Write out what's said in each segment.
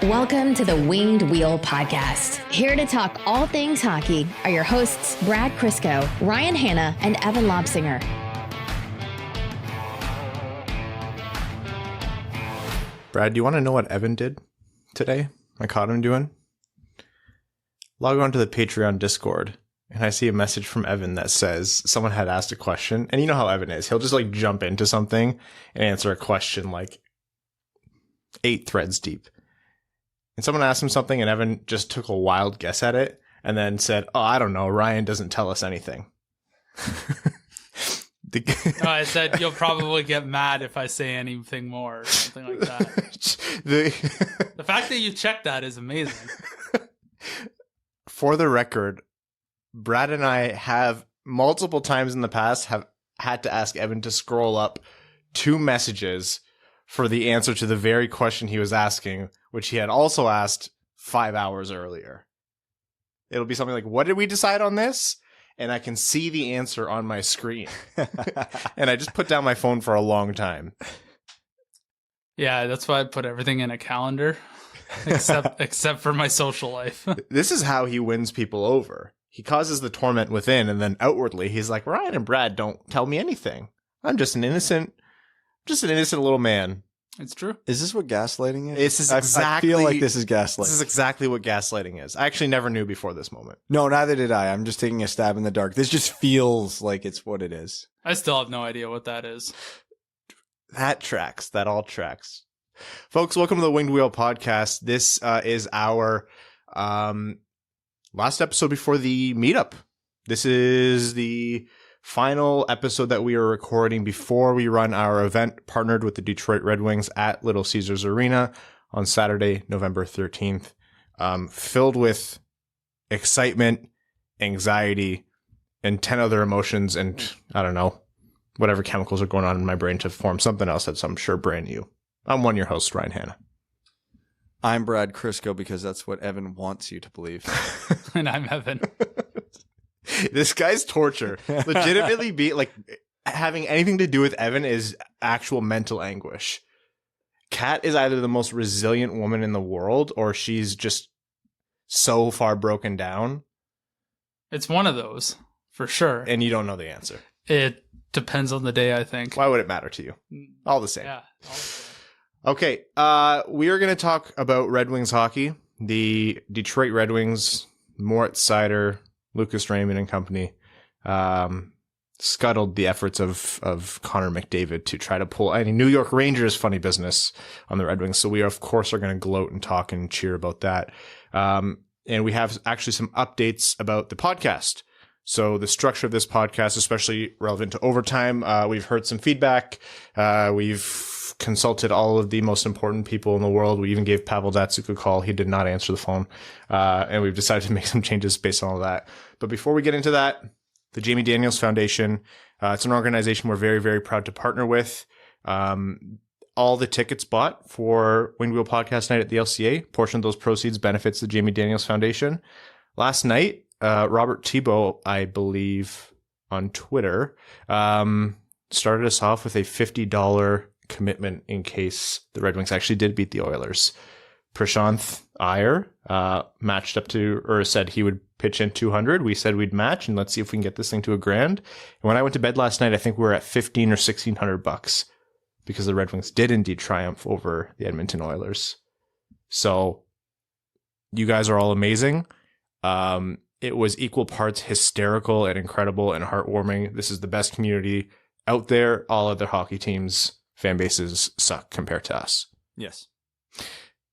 Welcome to the Winged Wheel Podcast. Here to talk all things hockey are your hosts, Brad Crisco, Ryan Hanna, and Evan Lobsinger. Brad, do you want to know what Evan did today? I caught him doing. Log on to the Patreon Discord, and I see a message from Evan that says someone had asked a question. And you know how Evan is. He'll just like jump into something and answer a question like 8 threads deep. And someone asked him something, and Evan just took a wild guess at it and then said, "Oh, I don't know. Ryan doesn't tell us anything." I said, "You'll probably get mad if I say anything more," or something like that. The fact that you checked that is amazing. For the record, Brad and I have multiple times in the past have had to ask Evan to scroll up 2 messages for the answer to the very question he was asking, which he had also asked 5 hours earlier. It'll be something like, "What did we decide on this?" And I can see the answer on my screen. And I just put down my phone for a long time. Yeah, that's why I put everything in a calendar, except for my social life. This is how he wins people over. He causes the torment within, and then outwardly he's like, "Ryan and Brad don't tell me anything. I'm just an innocent little man." It's true. Is this what gaslighting is? This is exactly, I feel like this is gaslighting. This is exactly what gaslighting is. I actually never knew before this moment. No, neither did I. I'm just taking a stab in the dark. This just feels like it's what it is. I still have no idea what that is. That tracks. That all tracks. Folks, welcome to the Winged Wheel Podcast. This is our last episode before the meetup. This is the final episode that we are recording before we run our event partnered with the Detroit Red Wings at Little Caesars Arena on Saturday, November 13th. Filled with excitement, anxiety, and 10 other emotions, and I don't know, whatever chemicals are going on in my brain to form something else that's, I'm sure, brand new. I'm your host, Ryan Hanna. I'm Brad Crisco because that's what Evan wants you to believe. And I'm Evan. This guy's torture. Legitimately be like having anything to do with Evan is actual mental anguish. Kat is either the most resilient woman in the world or she's just so far broken down. It's one of those, for sure. And you don't know the answer. It depends on the day, I think. Why would it matter to you? All the same. Yeah. All the same. Okay. We are going to talk about Red Wings hockey. The Detroit Red Wings, Moritz Seider, Lucas Raymond and company scuttled the efforts of Connor McDavid to try to pull any New York Rangers funny business on the Red Wings. So we, of course, are going to gloat and talk and cheer about that. And we have actually some updates about the podcast. So the structure of this podcast, especially relevant to overtime, we've heard some feedback. We've consulted all of the most important people in the world. We even gave Pavel Datsyuk a call. He did not answer the phone. And we've decided to make some changes based on all that. But before we get into that, the Jamie Daniels Foundation, it's an organization we're very, very proud to partner with. All the tickets bought for Winged Wheel Podcast Night at the LCA, portion of those proceeds benefits the Jamie Daniels Foundation. Last night, Robert Thibault, I believe, on Twitter, started us off with a $50 commitment in case the Red Wings actually did beat the Oilers. Prashanth Iyer matched up to, or said he would pitch in 200. We said we'd match, and let's see if we can get this thing to $1,000. And when I went to bed last night, I think we were at $1,500 or $1,600 because the Red Wings did indeed triumph over the Edmonton Oilers. So you guys are all amazing. It was equal parts hysterical and incredible and heartwarming. This is the best community out there. All other hockey teams' fan bases suck compared to us. Yes.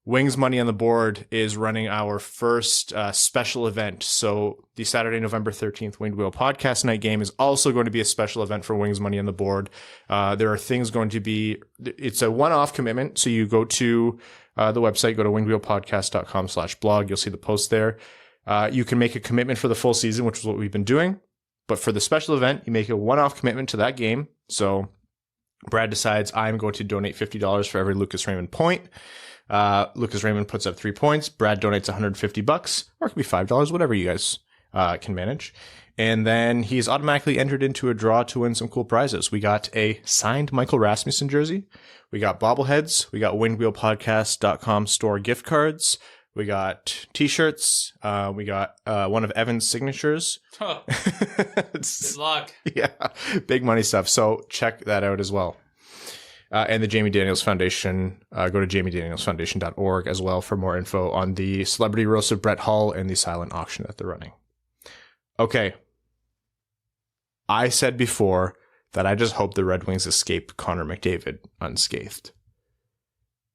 Wings Money on the Board is running our first special event. So the Saturday, November 13th Winged Wheel Podcast Night game is also going to be a special event for Wings Money on the Board. There are things going to be, it's a one-off commitment. So you go to the website, go to wingedwheelpodcast.com/blog. You'll see the post there. You can make a commitment for the full season, which is what we've been doing. But for the special event, you make a one-off commitment to that game. So Brad decides I'm going to donate $50 for every Lucas Raymond point. Lucas Raymond puts up 3 points. Brad donates $150, or it could be $5, whatever you guys can manage. And then he's automatically entered into a draw to win some cool prizes. We got a signed Michael Rasmussen jersey. We got bobbleheads. We got windwheelpodcast.com store gift cards. We got t-shirts. We got one of Evan's signatures. Oh, good luck. Yeah, big money stuff. So check that out as well. And the Jamie Daniels Foundation. Go to jamiedanielsfoundation.org as well for more info on the celebrity roast of Brett Hull and the silent auction that they're running. Okay. I said before that I just hope the Red Wings escape Connor McDavid unscathed.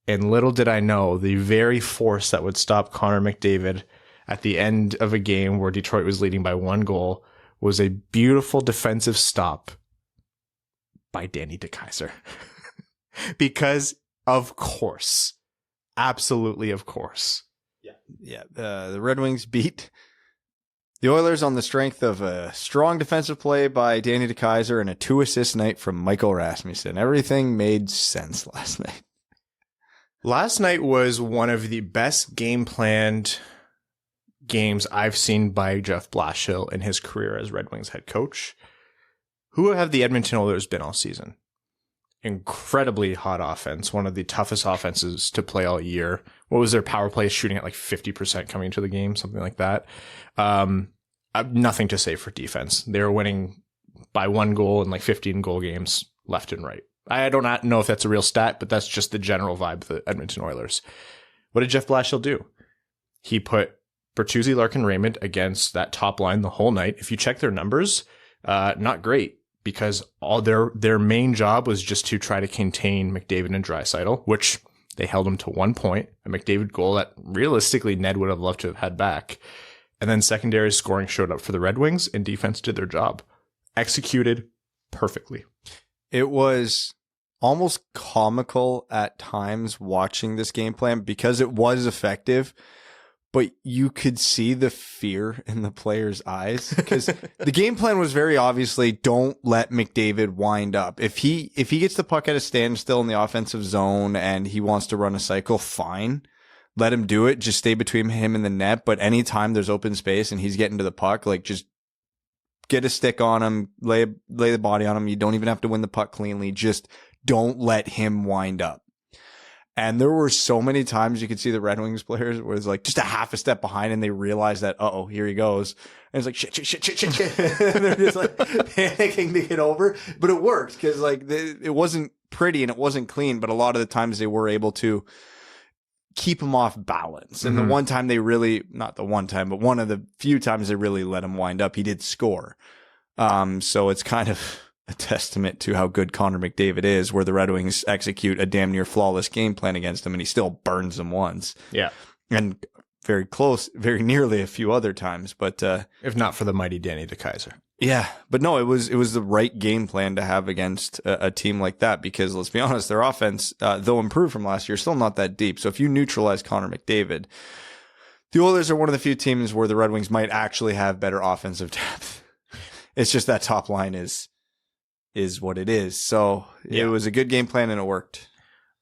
And little did I know the very force that would stop Connor McDavid at the end of a game where Detroit was leading by 1 goal was a beautiful defensive stop by Danny DeKeyser. Because, of course, absolutely of course. Yeah. The Red Wings beat the Oilers on the strength of a strong defensive play by Danny DeKeyser and a 2-assist night from Michael Rasmussen. Everything made sense last night. Last night was one of the best game-planned games I've seen by Jeff Blashill in his career as Red Wings head coach. Who have the Edmonton Oilers been all season? Incredibly hot offense, one of the toughest offenses to play all year. What was their power play shooting at like 50% coming into the game, something like that. Nothing to say for defense. They were winning by 1 goal in like 15 goal games left and right. I do not know if that's a real stat, but that's just the general vibe of the Edmonton Oilers. What did Jeff Blashill do? He put Bertuzzi, Larkin, Raymond against that top line the whole night. If you check their numbers, not great, because all their main job was just to try to contain McDavid and Draisaitl, which they held him to 1 point, a McDavid goal that realistically Ned would have loved to have had back. And then secondary scoring showed up for the Red Wings, and defense did their job. Executed perfectly. It was almost comical at times watching this game plan because it was effective, but you could see the fear in the players' eyes because the game plan was very obviously don't let McDavid wind up. If he gets the puck at a standstill in the offensive zone and he wants to run a cycle, fine. Let him do it. Just stay between him and the net. But anytime there's open space and he's getting to the puck, like just get a stick on him, lay the body on him. You don't even have to win the puck cleanly. Just don't let him wind up. And there were so many times you could see the Red Wings players where it's like just a half a step behind and they realize that, uh-oh, here he goes. And it's like, shit. And they're just like panicking to get over. But it worked because like it wasn't pretty and it wasn't clean, but a lot of the times they were able to keep him off balance. And the one time they really, not the one time, but one of the few times they really let him wind up, he did score. So it's kind of a testament to how good Connor McDavid is, where the Red Wings execute a damn near flawless game plan against him and he still burns them once. Yeah. And very close, very nearly a few other times, but If not for the mighty Danny DeKeyser. Yeah, but no, it was the right game plan to have against a team like that because let's be honest, their offense, though improved from last year, still not that deep. So if you neutralize Connor McDavid, the Oilers are one of the few teams where the Red Wings might actually have better offensive depth. It's just that top line is what it is. So It was a good game plan and it worked.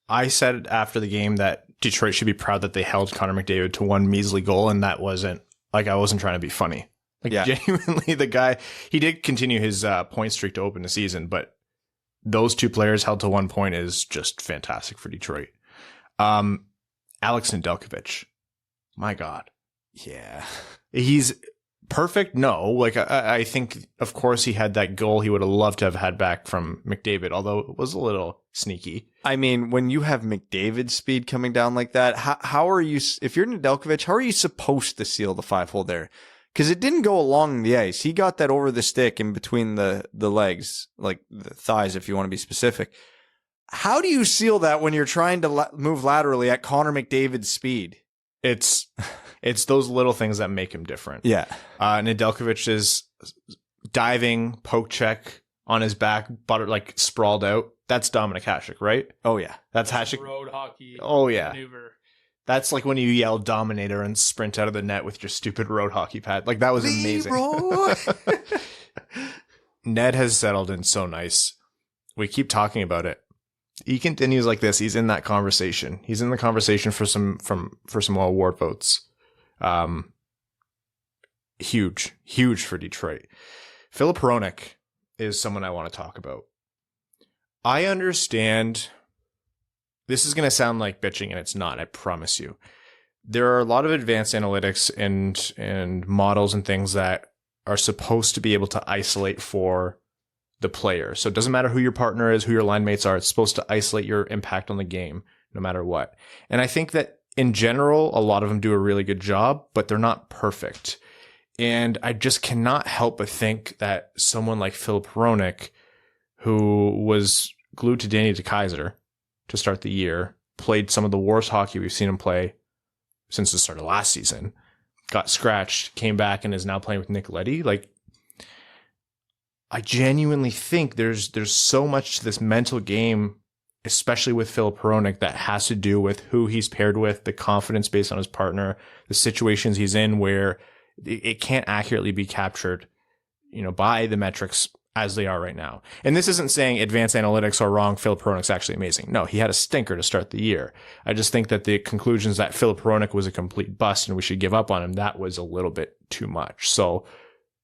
I said after the game that Detroit should be proud that they held Connor McDavid to 1 measly goal, and that wasn't like I wasn't trying to be funny. Like genuinely, the guy, he did continue his point streak to open the season, but those 2 players held to 1 point is just fantastic for Detroit. Alex Nedeljkovic, my God. Yeah. He's perfect. No, like I think, of course, he had that goal he would have loved to have had back from McDavid, although it was a little sneaky. I mean, when you have McDavid's speed coming down like that, how are you, if you're Nedeljkovic, how are you supposed to seal the 5-hole there? Because it didn't go along the ice. He got that over the stick in between the legs, like the thighs, if you want to be specific. How do you seal that when you're trying to move laterally at Connor McDavid's speed? It's those little things that make him different. Yeah. Nedeljkovic is diving, poke check on his back, like sprawled out. That's Dominik Hasek, right? Oh, yeah. That's Hasek. Road hockey. Oh, yeah. Maneuver. That's like when you yell Dominator and sprint out of the net with your stupid road hockey pad. Like, that was amazing. Ned has settled in so nice. We keep talking about it. He continues like this. He's in that conversation. He's in the conversation for some award votes. huge for Detroit. Filip Hronek is someone I want to talk about. I understand this is going to sound like bitching, and it's not, I promise you. There are a lot of advanced analytics and models and things that are supposed to be able to isolate for the player. So it doesn't matter who your partner is, who your line mates are. It's supposed to isolate your impact on the game no matter what. And I think that in general, a lot of them do a really good job, but they're not perfect. And I just cannot help but think that someone like Filip Hronek, who was glued to Nedeljkovic to start the year, played some of the worst hockey we've seen him play since the start of last season, got scratched, came back, and is now playing with Nick. Like, I genuinely think there's so much to this mental game, especially with Filip Hronek, that has to do with who he's paired with, the confidence based on his partner, the situations he's in where it can't accurately be captured, by the metrics as they are right now. And this isn't saying advanced analytics are wrong. Filip Hronek's actually amazing. No, he had a stinker to start the year. I just think that the conclusions that Filip Hronek was a complete bust and we should give up on him, that was a little bit too much. So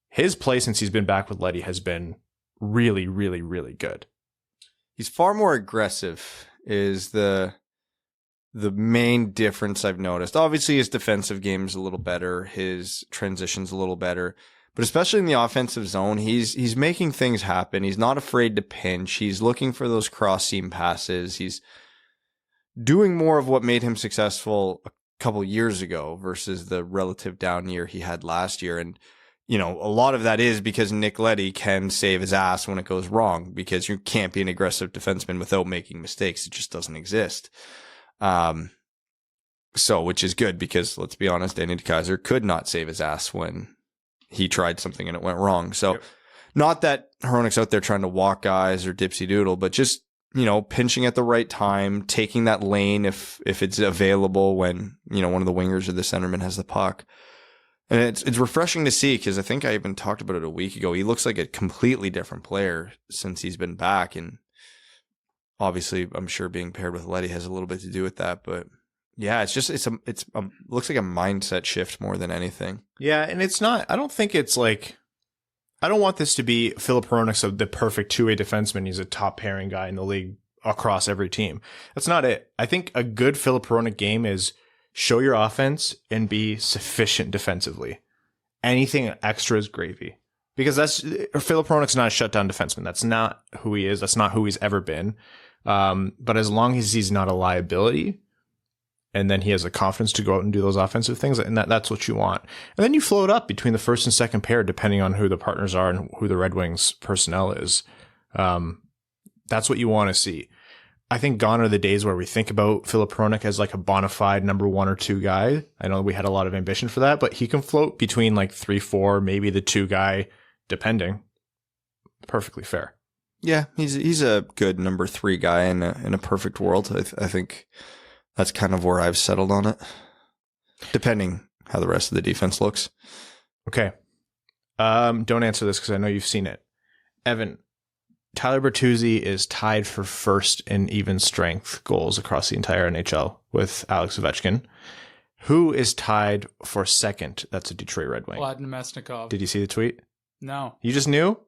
his play since he's been back with Leddy has been really, really, really good. He's far more aggressive is the main difference I've noticed. Obviously, his defensive game is a little better. His transition's a little better. But especially in the offensive zone, he's making things happen. He's not afraid to pinch. He's looking for those cross-seam passes. He's doing more of what made him successful a couple years ago versus the relative down year he had last year. And, a lot of that is because Nick Leddy can save his ass when it goes wrong, because you can't be an aggressive defenseman without making mistakes. It just doesn't exist. Which is good because, let's be honest, Nedeljkovic could not save his ass when he tried something and it went wrong. So yep. Not that Hronek's out there trying to walk guys or dipsy doodle, but just, pinching at the right time, taking that lane if it's available when, one of the wingers or the centerman has the puck. And it's refreshing to see, because I think I even talked about it a week ago. He looks like a completely different player since he's been back. And obviously, I'm sure being paired with Leddy has a little bit to do with that, but yeah, it looks like a mindset shift more than anything. Yeah, and it's not. I don't think it's like. I don't want this to be Filip Hronek, the perfect two-way defenseman. He's a top pairing guy in the league across every team. That's not it. I think a good Filip Hronek game is show your offense and be sufficient defensively. Anything extra is gravy, because Filip Hronek's not a shutdown defenseman. That's not who he is. That's not who he's ever been. But as long as he's not a liability, and then he has the confidence to go out and do those offensive things, and that's what you want. And then you float up between the first and second pair, depending on who the partners are and who the Red Wings personnel is. That's what you want to see. I think gone are the days where we think about Filip Hronek as like a bona fide number 1 or 2 guy. I know we had a lot of ambition for that, but he can float between like 3, 4, maybe the 2 guy, depending. Perfectly fair. Yeah, he's a good number 3 guy in a perfect world. I think that's kind of where I've settled on it, depending how the rest of the defense looks. Okay. Don't answer this because I know you've seen it. Evan, Tyler Bertuzzi is tied for first in even strength goals across the entire NHL with Alex Ovechkin. Who is tied for second? That's a Detroit Red Wing. Vlad Nemesnikov. Did you see the tweet? No. You just knew?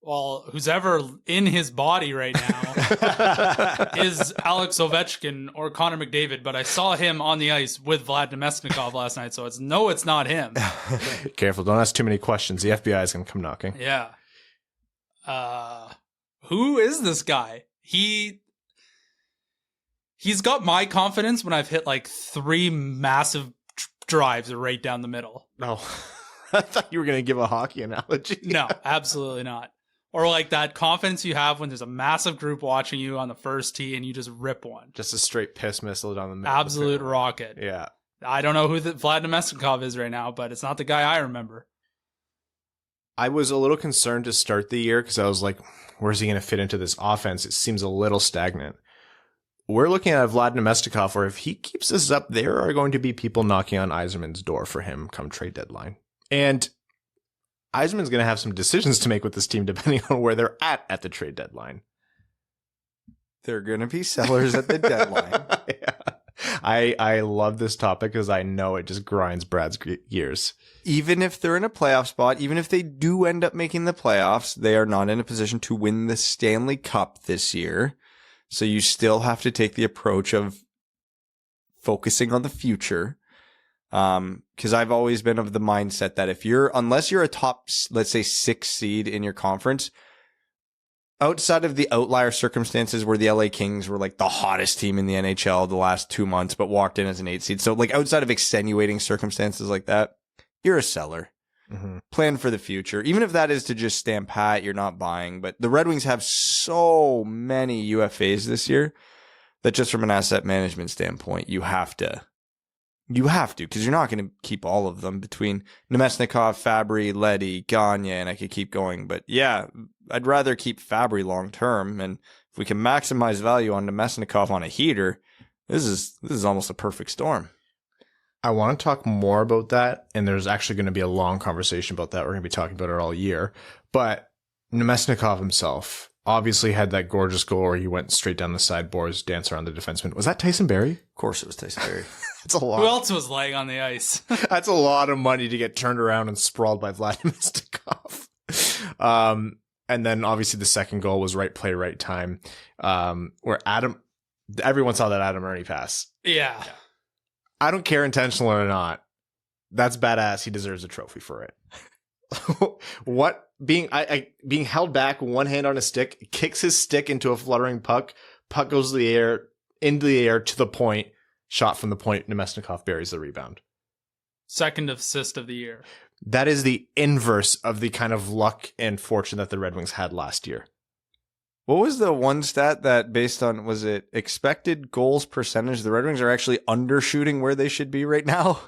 Well, who's ever in his body right now is Alex Ovechkin or Connor McDavid, but I saw him on the ice with Vlad Nemesnikov last night, so it's not him. Careful, don't ask too many questions. The FBI is going to come knocking. Yeah. Who is this guy? He's got my confidence when I've hit like 3 massive drives right down the middle. No. I thought you were going to give a hockey analogy. No, absolutely not. Or like that confidence you have when there's a massive group watching you on the first tee and you just rip one. Just a straight piss missile down the middle. Absolute rocket. Yeah. I don't know who Vlad Nemesnikov is right now, but it's not the guy I remember. I was a little concerned to start the year because I was like, where's he going to fit into this offense? It seems a little stagnant. We're looking at Vlad Nemesnikov, where if he keeps this up, there are going to be people knocking on Yzerman's door for him come trade deadline. And Yzerman's going to have some decisions to make with this team depending on where they're at the trade deadline. They're going to be sellers at the deadline. Yeah. I love this topic because I know it just grinds Brad's gears. Even if they're in a playoff spot, even if they do end up making the playoffs, they are not in a position to win the Stanley Cup this year. So you still have to take the approach of focusing on the future. Because I've always been of the mindset that unless you're a top, let's say 6 seed in your conference, outside of the outlier circumstances where the LA Kings were like the hottest team in the NHL the last 2 months, but walked in as an 8 seed. So like outside of extenuating circumstances like that, you're a seller. Mm-hmm. Plan for the future. Even if that is to just stand pat, you're not buying. But the Red Wings have so many UFAs this year that just from an asset management standpoint, you have to, because you're not going to keep all of them between Nemesnikov, Fabry, Leddy, Gagne, and I could keep going. But yeah, I'd rather keep Fabry long term. And if we can maximize value on Nemesnikov on a heater, this is almost a perfect storm. I want to talk more about that, and there's actually going to be a long conversation about that. We're going to be talking about it all year. But Nemesnikov himself obviously had that gorgeous goal where he went straight down the sideboards, danced around the defenseman. Was that Tyson Barrie? Of course it was Tyson Barrie. That's a lot. Who else was laying on the ice? That's a lot of money to get turned around and sprawled by Vlad Nemesnikov. And then obviously the second goal was right play, right time, where everyone saw that Adam Ernie pass. Yeah. I don't care intentional or not. That's badass. He deserves a trophy for it. Being held back, one hand on a stick, kicks his stick into a fluttering puck. Puck goes into the air to the point. Shot from the point. Nemesnikov buries the rebound. Second assist of the year. That is the inverse of the kind of luck and fortune that the Red Wings had last year. What was the one stat that based on, was it expected goals percentage? The Red Wings are actually undershooting where they should be right now,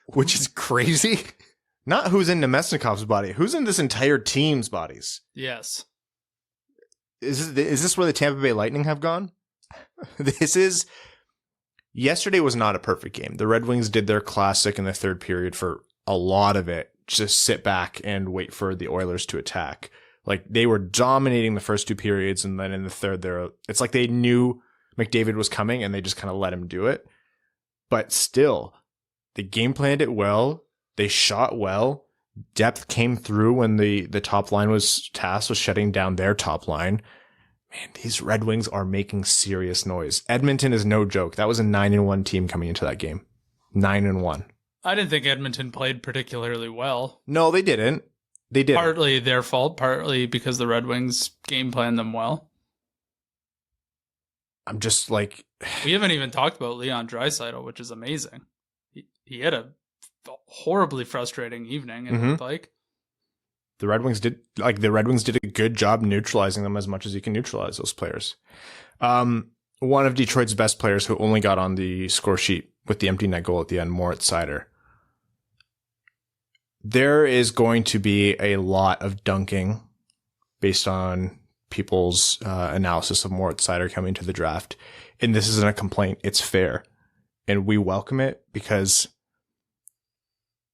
which is crazy. Not who's in Nemesnikov's body, who's in this entire team's bodies. Yes. Is this where the Tampa Bay Lightning have gone? Yesterday was not a perfect game. The Red Wings did their classic in the third period for a lot of it. Just sit back and wait for the Oilers to attack. Like, they were dominating the first 2 periods, and then in the third, it's like they knew McDavid was coming, and they just kind of let him do it. But still, they game planned it well. They shot well. Depth came through when the top line was tasked with shutting down their top line. Man, these Red Wings are making serious noise. Edmonton is no joke. That was a 9-1 team coming into that game. 9-1. I didn't think Edmonton played particularly well. No, they didn't. They did. Partly their fault, partly because the Red Wings game planned them well. I'm just like... We haven't even talked about Leon Draisaitl, which is amazing. He had a horribly frustrating evening, it looked like. The Red Wings did a good job neutralizing them as much as you can neutralize those players. One of Detroit's best players who only got on the score sheet with the empty net goal at the end, Moritz Seider. There is going to be a lot of dunking based on people's analysis of Moritz Seider coming to the draft. And this isn't a complaint. It's fair. And we welcome it because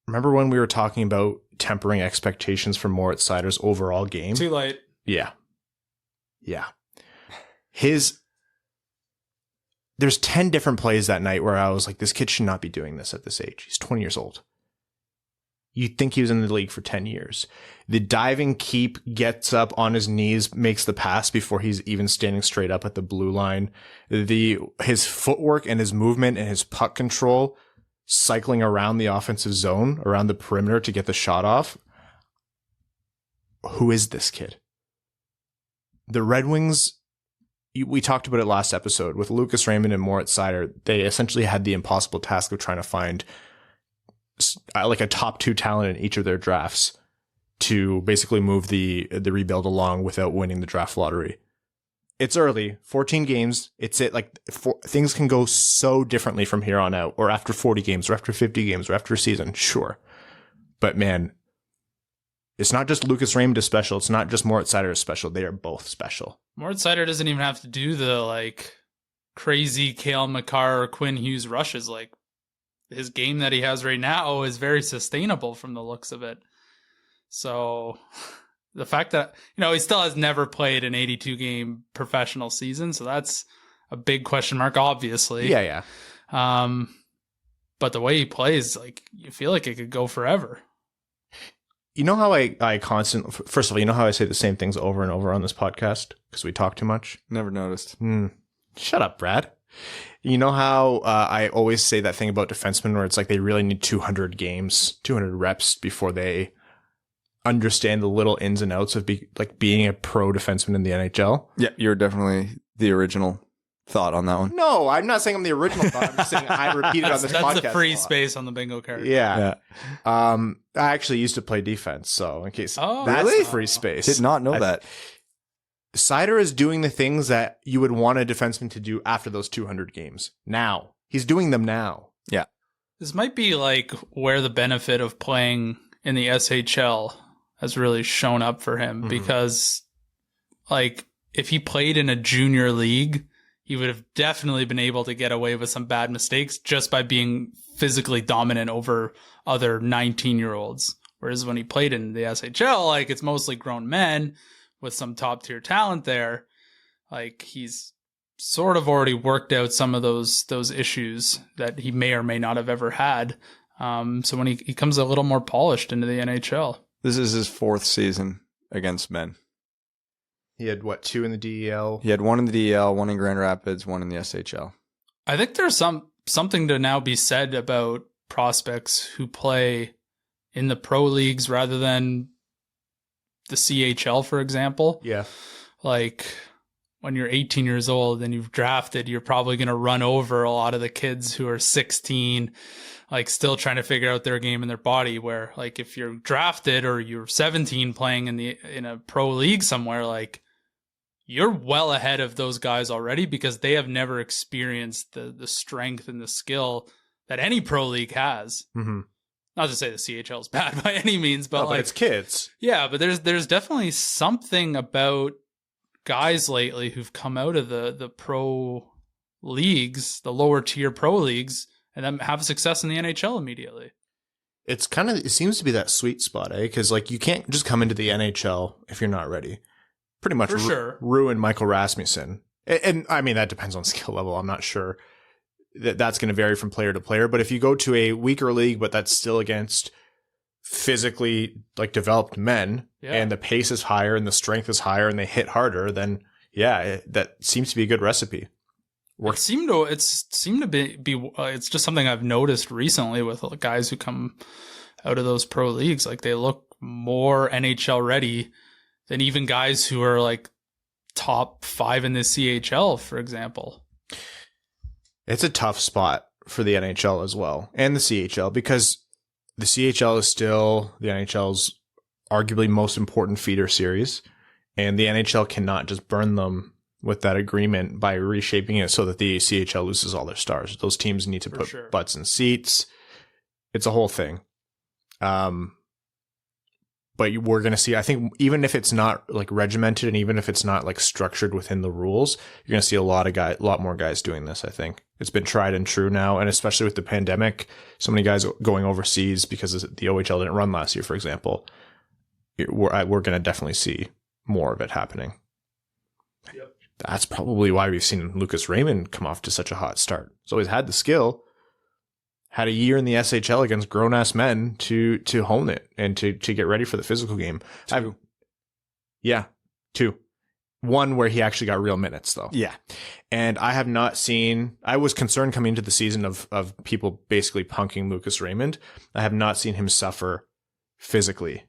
remember when we were talking about tempering expectations for Moritz Seider's overall game? Too late. Yeah. There's 10 different plays that night where I was like, this kid should not be doing this at this age. He's 20 years old. You'd think he was in the league for 10 years. The diving keep, gets up on his knees, makes the pass before he's even standing straight up at the blue line. His footwork and his movement and his puck control, cycling around the offensive zone, around the perimeter to get the shot off. Who is this kid? The Red Wings, we talked about it last episode, with Lucas Raymond and Moritz Seider, they essentially had the impossible task of trying to find like a top 2 talent in each of their drafts to basically move the rebuild along without winning the draft lottery. It's early, 14 games. Things can go so differently from here on out, or after 40 games, or after 50 games, or after a season. Sure. But man, it's not just Lucas Raymond is special. It's not just Moritz Seider is special. They are both special. Moritz Seider doesn't even have to do the crazy Cale Makar or Quinn Hughes rushes. His game that he has right now is very sustainable from the looks of it. So the fact that, he still has never played an 82 game professional season. So that's a big question mark, obviously. Yeah. But the way he plays, like, you feel like it could go forever. You know how I constantly, first of all, you know how I say the same things over and over on this podcast because we talk too much? Never noticed. Shut up, Brad. You know how I always say that thing about defensemen where it's like they really need 200 games, 200 reps before they understand the little ins and outs of being a pro defenseman in the NHL? Yeah, you're definitely the original thought on that one. No, I'm not saying I'm the original thought. I'm just saying I repeat it on this podcast. That's the free space on the bingo card. Yeah. I actually used to play defense, so in case that's really? the free space. Did not know that. Seider is doing the things that you would want a defenseman to do after those 200 games. Now. He's doing them now. Yeah. This might be like where the benefit of playing in the SHL has really shown up for him, because like if he played in a junior league, he would have definitely been able to get away with some bad mistakes just by being physically dominant over other 19-year-olds. Whereas when he played in the SHL, like, it's mostly grown men with some top tier talent there. Like, he's sort of already worked out some of those issues that he may or may not have ever had. So when he comes a little more polished into the NHL. This is his 4th season against men. He had, 2 in the DEL? He had 1 in the DEL, 1 in Grand Rapids, 1 in the SHL. I think there's something to now be said about prospects who play in the pro leagues rather than the CHL, for example. Yeah. Like, when you're 18 years old and you've drafted, you're probably going to run over a lot of the kids who are 16, like, still trying to figure out their game and their body, where, like, if you're drafted or you're 17 playing in a pro league somewhere, like, you're well ahead of those guys already because they have never experienced the strength and the skill that any pro league has. Mm-hmm. Not to say the CHL is bad by any means, but but it's kids. Yeah, but there's definitely something about guys lately who've come out of the pro leagues, the lower tier pro leagues, and then have success in the NHL immediately. It seems to be that sweet spot, eh? Because, like, you can't just come into the NHL if you're not ready. Pretty much ruin Michael Rasmussen. And I mean, that depends on skill level. I'm not sure that's going to vary from player to player. But if you go to a weaker league, but that's still against physically, like, developed men, and the pace is higher and the strength is higher and they hit harder, then that seems to be a good recipe. It seemed to be it's just something I've noticed recently with guys who come out of those pro leagues. Like, they look more NHL ready than even guys who are, like, top 5 in the CHL, for example. It's a tough spot for the NHL as well, and the CHL, because the CHL is still the NHL's arguably most important feeder series, and the NHL cannot just burn them with that agreement by reshaping it so that the CHL loses all their stars. Those teams need to put butts in seats. It's a whole thing. But we're going to see, I think, even if it's not, like, regimented and even if it's not, like, structured within the rules, you're going to see a lot more guys doing this, I think. It's been tried and true now, and especially with the pandemic, so many guys going overseas because the OHL didn't run last year, for example. We're going to definitely see more of it happening. Yep. That's probably why we've seen Lucas Raymond come off to such a hot start. He's always had the skill. Had a year in the SHL against grown-ass men to hone it and to get ready for the physical game. 2. Yeah, 2. 1 where he actually got real minutes, though. Yeah. And I have not seen... I was concerned coming into the season of people basically punking Lucas Raymond. I have not seen him suffer physically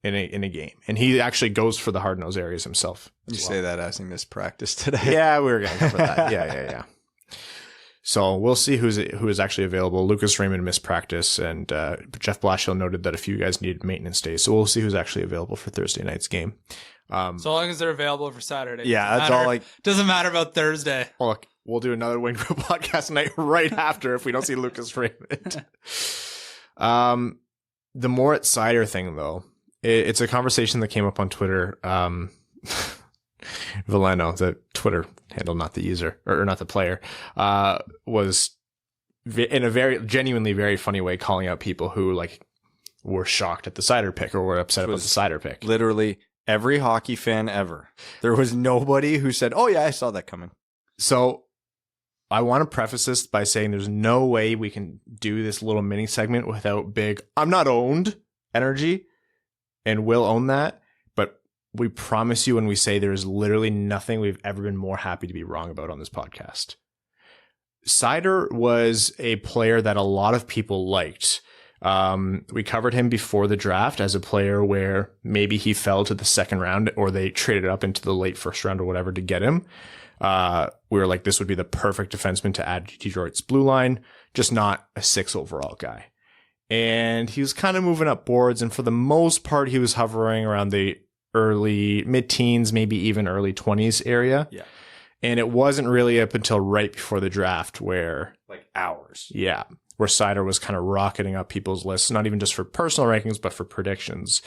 in a game. And he actually goes for the hard-nosed areas himself. You say that as he missed practice today. Yeah, we were going to cover that. Yeah. So we'll see who is actually available. Lucas Raymond missed practice, and Jeff Blashill noted that a few guys needed maintenance days. So we'll see who's actually available for Thursday night's game. So long as they're available for Saturday. Yeah, that's all. Doesn't matter about Thursday. Well, look, we'll do another Wing Group podcast night right after if we don't see Lucas Raymond. The Moritz Seider thing, though, it's a conversation that came up on Twitter. Valeno, the Twitter handle, not the user or not the player, was in a genuinely very funny way calling out people who, like, were shocked at the Seider pick or were upset about the Seider pick. Literally every hockey fan ever. There was nobody who said, "Oh yeah, I saw that coming." So I want to preface this by saying there's no way we can do this little mini segment without big, I'm not owned energy, and we'll own that. But we promise you when we say there's literally nothing we've ever been more happy to be wrong about on this podcast. Seider was a player that a lot of people liked. We covered him before the draft as a player where maybe he fell to the second round or they traded up into the late first round or whatever to get him. We were like, this would be the perfect defenseman to add to Detroit's blue line, just not a 6 overall guy. And he was kind of moving up boards. And for the most part, he was hovering around the early mid-teens, maybe even early 20s area. Yeah. And it wasn't really up until right before the draft where hours. Yeah. Where Seider was kind of rocketing up people's lists, not even just for personal rankings, but for predictions.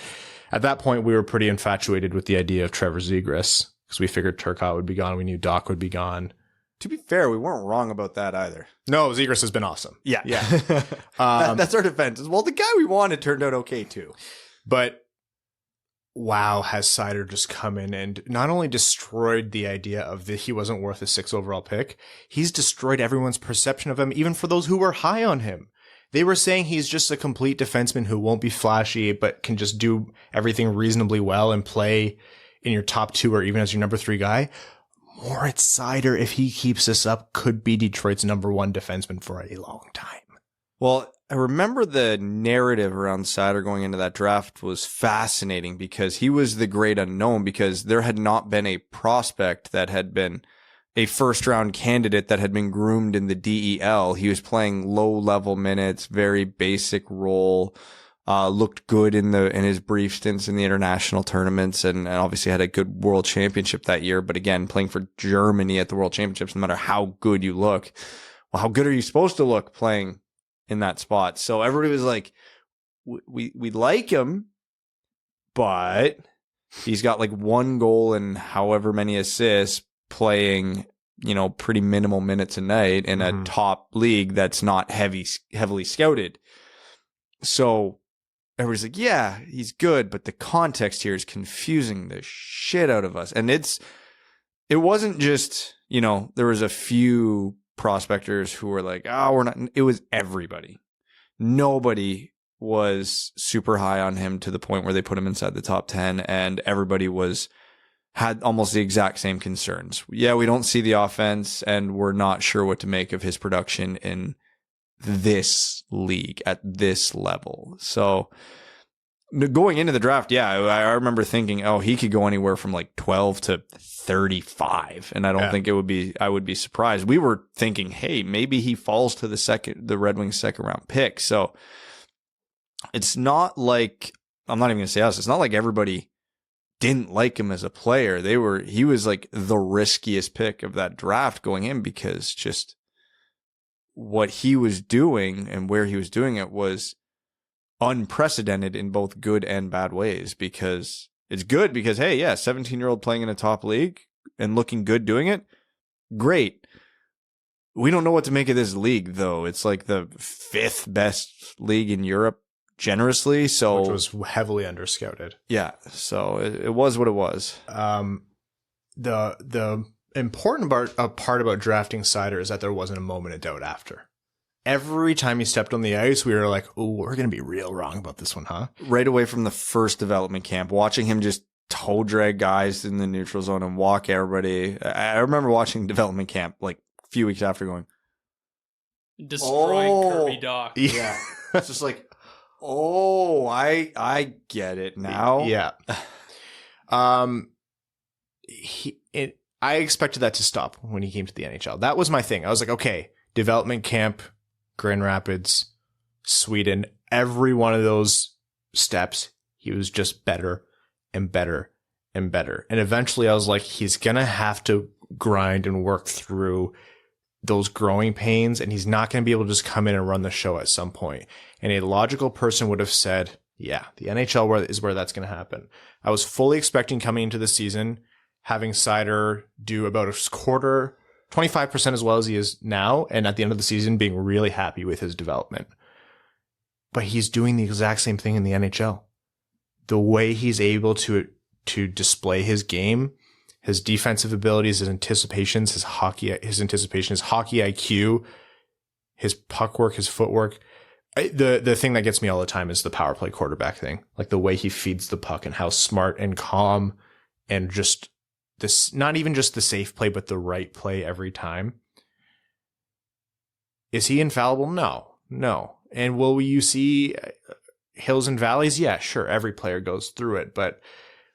At that point, we were pretty infatuated with the idea of Trevor Zegras because we figured Turcotte would be gone. We knew Doc would be gone. To be fair, we weren't wrong about that either. No, Zegras has been awesome. Yeah. Yeah. That's our defense. Well, the guy we wanted turned out okay too. But wow, has Seider just come in and not only destroyed the idea of that he wasn't worth a 6 overall pick, he's destroyed everyone's perception of him, even for those who were high on him. They were saying he's just a complete defenseman who won't be flashy, but can just do everything reasonably well and play in your top 2 or even as your number 3 guy. Moritz Seider, if he keeps this up, could be Detroit's number 1 defenseman for a long time. Well, I remember the narrative around Seider going into that draft was fascinating because he was the great unknown because there had not been a prospect that had been a first round candidate that had been groomed in the DEL. He was playing low level minutes, very basic role, looked good in his brief stints in the international tournaments and obviously had a good world championship that year. But again, playing for Germany at the world championships, no matter how good you look, well, how good are you supposed to look playing in that spot? So everybody was like, we like him, but he's got like 1 goal and however many assists playing, pretty minimal minutes a night in a top league that's not heavily scouted. So everybody's like, yeah, he's good, but the context here is confusing the shit out of us. And it wasn't just, there was a few prospectors who were like, we're not. It was everybody. Nobody was super high on him to the point where they put him inside the top 10, and everybody had almost the exact same concerns. Yeah, we don't see the offense, and we're not sure what to make of his production in this league at this level. So going into the draft, yeah, I remember thinking, he could go anywhere from like 12 to 35. And I don't think I would be surprised. We were thinking, hey, maybe he falls to the Red Wings second round pick. So it's not like, I'm not even going to say us. It's not like everybody didn't like him as a player. He was like the riskiest pick of that draft going in because just what he was doing and where he was doing it was unprecedented in both good and bad ways. Because it's good because, hey, yeah, 17-year-old playing in a top league and looking good doing it, great. We don't know what to make of this league, though. It's like the 5th best league in Europe, generously. So, which was heavily underscouted. Yeah, so it was what it was. The important part about drafting Seider is that there wasn't a moment of doubt after. Every time he stepped on the ice, we were like, oh, we're going to be real wrong about this one, huh? Right away from the first development camp, watching him just toe drag guys in the neutral zone and walk everybody. I remember watching development camp like a few weeks after going, destroying Kirby Doc. Yeah. It's just like, I get it now. Yeah. I expected that to stop when he came to the NHL. That was my thing. I was like, okay, development camp, Grand Rapids, Sweden, every one of those steps, he was just better and better and better. And eventually I was like, he's going to have to grind and work through those growing pains, and he's not going to be able to just come in and run the show at some point. And a logical person would have said, yeah, the NHL is where that's going to happen. I was fully expecting coming into the season, having Seider do about a quarter, 25% as well as he is now, and at the end of the season being really happy with his development. But he's doing the exact same thing in the NHL. The way he's able to display his game his defensive abilities, his anticipations, his hockey IQ, his puck work, his footwork. The thing that gets me all the time is the power play quarterback thing, like the way he feeds the puck and how smart and calm and just this, not even just the safe play, but the right play every time. Is he infallible? No. And will you see hills and valleys? Yeah, sure. Every player goes through it. But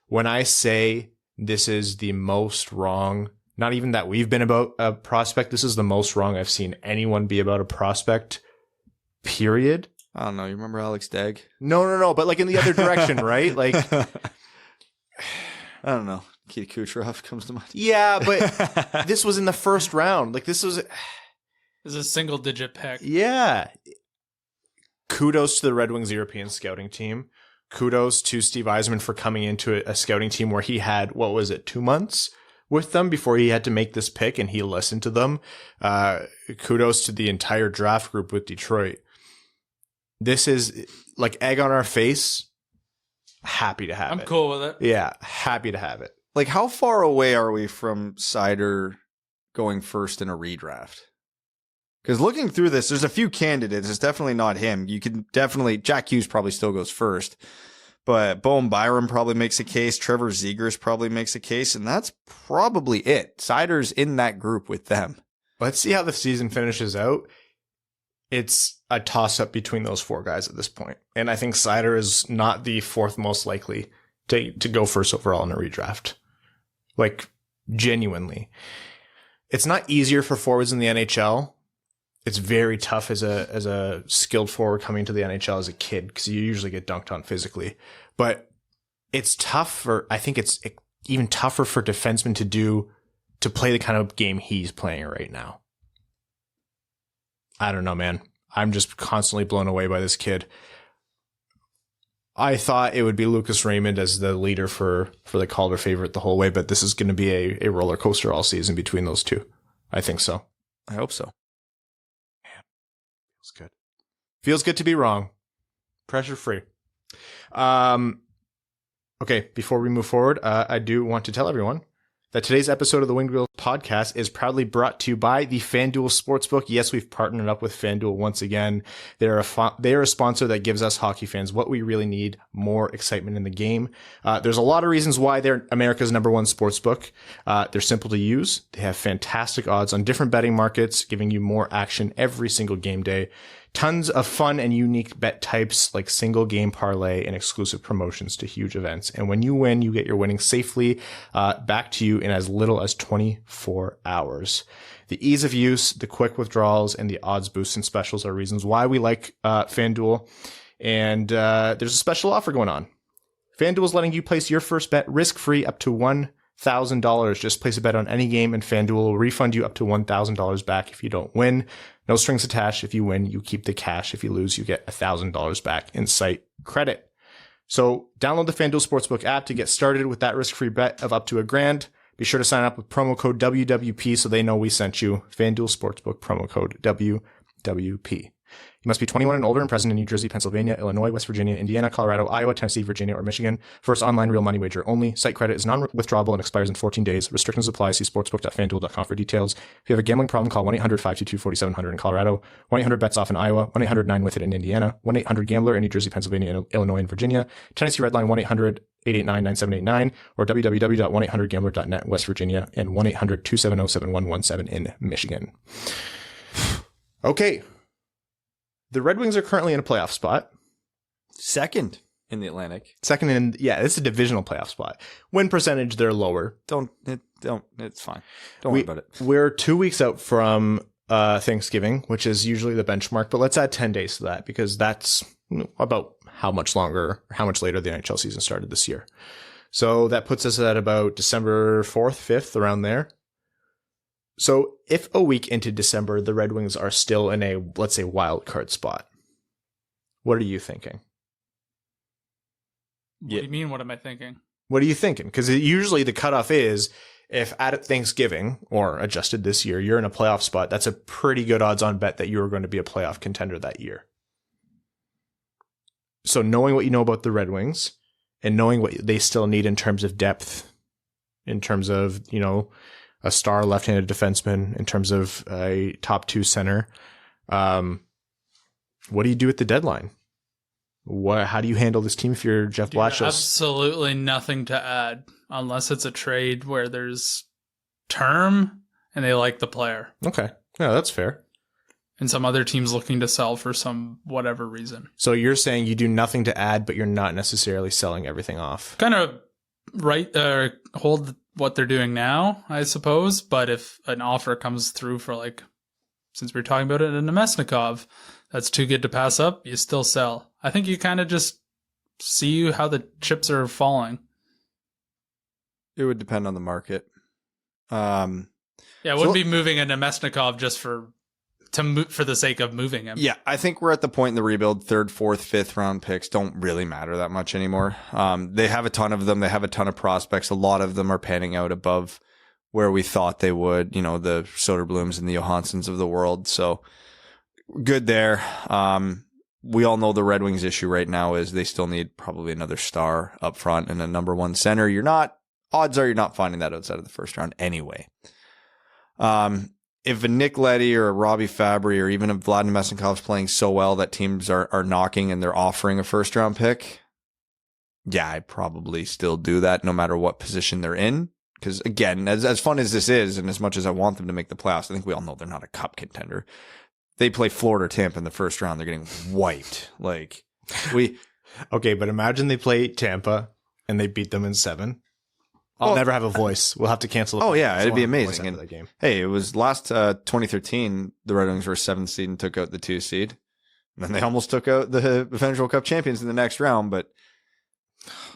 when I say this is the most wrong, not even that we've been about a prospect, this is the most wrong I've seen anyone be about a prospect, period. I don't know. You remember Alex Degg? No. But like in the other direction, right? Like, I don't know. Keith Kucherov comes to mind. Yeah, but this was in the first round. Like this was a single digit pick. Yeah. Kudos to the Red Wings European scouting team. Kudos to Steve Yzerman for coming into a scouting team where he had, 2 months with them before he had to make this pick, and he listened to them. Kudos to the entire draft group with Detroit. This is like egg on our face. Happy to have it. I'm cool with it. Yeah, happy to have it. Like, how far away are we from Seider going first in a redraft? Because looking through this, there's a few candidates. It's definitely not him. You can definitely, Jack Hughes probably still goes first, but Bowen Byram probably makes a case. Trevor Zegras probably makes a case, and that's probably it. Seider's in that group with them. Let's see how the season finishes out. It's a toss-up between those four guys at this point. And I think Seider is not the fourth most likely to go first overall in a redraft. Like, genuinely. It's not easier for forwards in the NHL. It's very tough as a skilled forward coming to the NHL as a kid because you usually get dunked on physically. But it's tough I think it's even tougher for defensemen to play the kind of game he's playing right now. I don't know, man. I'm just constantly blown away by this kid. I thought it would be Lucas Raymond as the leader for the Calder favorite the whole way, but this is going to be a roller coaster all season between those two. I think so. I hope so. Man, feels good. Feels good to be wrong. Pressure free. Okay, before we move forward, I do want to tell everyone that today's episode of the Winged Wheel podcast is proudly brought to you by the FanDuel Sportsbook. Yes, we've partnered up with FanDuel once again. They're a sponsor that gives us hockey fans what we really need, more excitement in the game. There's a lot of reasons why they're America's #1 sportsbook. They're simple to use. They have fantastic odds on different betting markets, giving you more action every single game day. Tons of fun and unique bet types like single game parlay and exclusive promotions to huge events. And when you win, you get your winnings safely back to you in as little as 24 hours. The ease of use, the quick withdrawals, and the odds boosts and specials are reasons why we like FanDuel. And there's a special offer going on. FanDuel is letting you place your first bet risk-free up to $1,000. Just place a bet on any game and FanDuel will refund you up to $1,000 back if you don't win. No strings attached. If you win, you keep the cash. If you lose, you get $1,000 back in site credit. So download the FanDuel Sportsbook app to get started with that risk-free bet of up to $1,000. Be sure to sign up with promo code WWP so they know we sent you. FanDuel Sportsbook promo code WWP. You must be 21 and older and present in New Jersey, Pennsylvania, Illinois, West Virginia, Indiana, Colorado, Iowa, Tennessee, Virginia, or Michigan. First online real money wager only. Site credit is non-withdrawable and expires in 14 days. Restrictions apply. See sportsbook.fanduel.com for details. If you have a gambling problem, call 1-800-522-4700 in Colorado, 1-800-BETS-OFF in Iowa, 1-800-9-WITH-IT in Indiana, 1-800-GAMBLER in New Jersey, Pennsylvania, Illinois, and Virginia. Tennessee Redline 1-800-889-9789 or www.1800gambler.net, West Virginia, and 1-800-270-7117 in Michigan. Okay. The Red Wings are currently in a playoff spot. Second in the Atlantic. Second in, it's a divisional playoff spot. Win percentage, they're lower. It's fine. Don't worry about it. We're 2 weeks out from Thanksgiving, which is usually the benchmark, but let's add 10 days to that because that's about how much later the NHL season started this year. So that puts us at about December 4th, 5th, around there. So if a week into December, the Red Wings are still in a, let's say, wild card spot, what are you thinking? What do you mean? What am I thinking? What are you thinking? Because usually the cutoff is if at Thanksgiving or adjusted this year, you're in a playoff spot, that's a pretty good odds on bet that you're going to be a playoff contender that year. So knowing what you know about the Red Wings and knowing what they still need in terms of depth in terms of, a star left-handed defenseman, in terms of a top 2 center. What do you do at the deadline? How do you handle this team if you're Jeff Blashill? Absolutely nothing to add unless it's a trade where there's term and they like the player. Okay. Yeah, that's fair. And some other team's looking to sell for some whatever reason. So you're saying you do nothing to add, but you're not necessarily selling everything off. Kind of hold what they're doing now, I suppose. But if an offer comes through for since we're talking about it in Nemesnikov, that's too good to pass up, you still sell. I think you kind of just see how the chips are falling. It would depend on the market. It wouldn't be moving a Nemesnikov just for the sake of moving him. Yeah, I think we're at the point in the rebuild, 3rd, 4th, 5th round picks don't really matter that much anymore. They have a ton of them. They have a ton of prospects. A lot of them are panning out above where we thought they would, the Soderblooms and the Johanssons of the world. So good there. We all know the Red Wings issue right now is they still need probably another star up front and a number 1 center. Odds are you're not finding that outside of the first round anyway. If a Nick Leddy or a Robbie Fabry or even a Vlad Nemesnikov is playing so well that teams are knocking and they're offering a first round pick, yeah, I'd probably still do that no matter what position they're in. Because again, as fun as this is, and as much as I want them to make the playoffs, I think we all know they're not a cup contender. They play Florida or Tampa in the first round, they're getting wiped. Okay, but imagine they play Tampa and they beat them in 7. I'll never have a voice. We'll have to cancel. It'd be amazing. And, game. Hey, it was last 2013. The Red Wings were 7th seed and took out the 2 seed. And then they almost took out the eventual Cup champions in the next round. But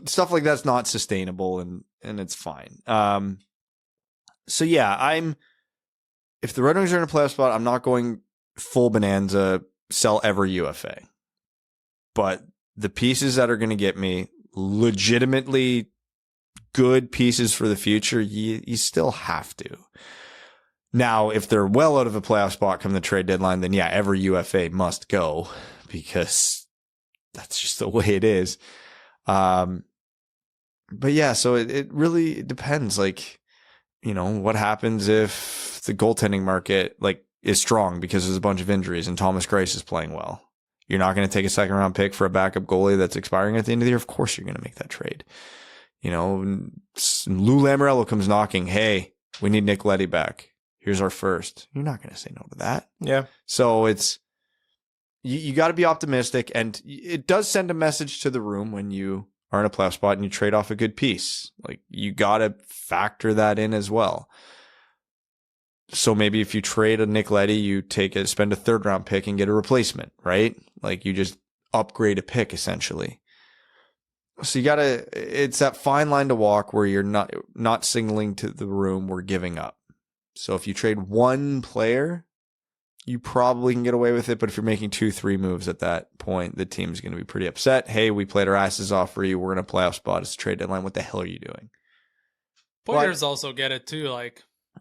stuff like that's not sustainable, and it's fine. So yeah, if the Red Wings are in a playoff spot, I'm not going full bonanza, sell every UFA. But the pieces that are going to get me legitimately good pieces for the future, you still have to. Now, if they're well out of a playoff spot come the trade deadline, then yeah, every UFA must go because that's just the way it is. But yeah, so it really depends. What happens if the goaltending market is strong because there's a bunch of injuries and Thomas Greiss is playing well. You're not going to take a 2nd round pick for a backup goalie that's expiring at the end of the year. Of course, you're going to make that trade. Lou Lamoriello comes knocking. Hey, we need Nick Leddy back. Here's our first. You're not going to say no to that. Yeah. So it's you got to be optimistic, and it does send a message to the room when you are in a playoff spot and you trade off a good piece. You got to factor that in as well. So maybe if you trade a Nick Leddy, you spend a 3rd round pick and get a replacement, right? You just upgrade a pick essentially. So it's that fine line to walk where you're not signaling to the room we're giving up. So if you trade 1 player, you probably can get away with it. But if you're making 2-3 moves at that point, the team's going to be pretty upset. Hey, we played our asses off for you. We're in a playoff spot. It's a trade deadline. What the hell are you doing? Players also get it too.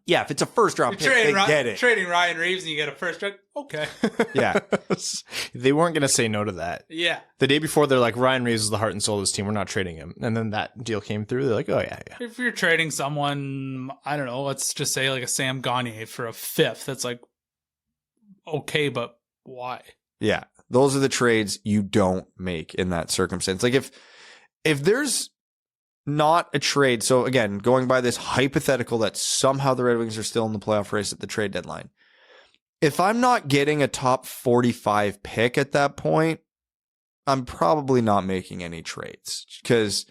Yeah, if it's a 1st round pick, they get it. Trading Ryan Reeves and you get a 1st round. Okay. Yeah. They weren't going to say no to that. Yeah. The day before, they're like, Ryan Reeves is the heart and soul of this team. We're not trading him. And then that deal came through. They're like, oh, yeah. If you're trading someone, I don't know, let's just say a Sam Gagner for a 5th, that's okay, but why? Yeah. Those are the trades you don't make in that circumstance. If there's not a trade. So again, going by this hypothetical that somehow the Red Wings are still in the playoff race at the trade deadline. If I'm not getting a top 45 pick at that point, I'm probably not making any trades because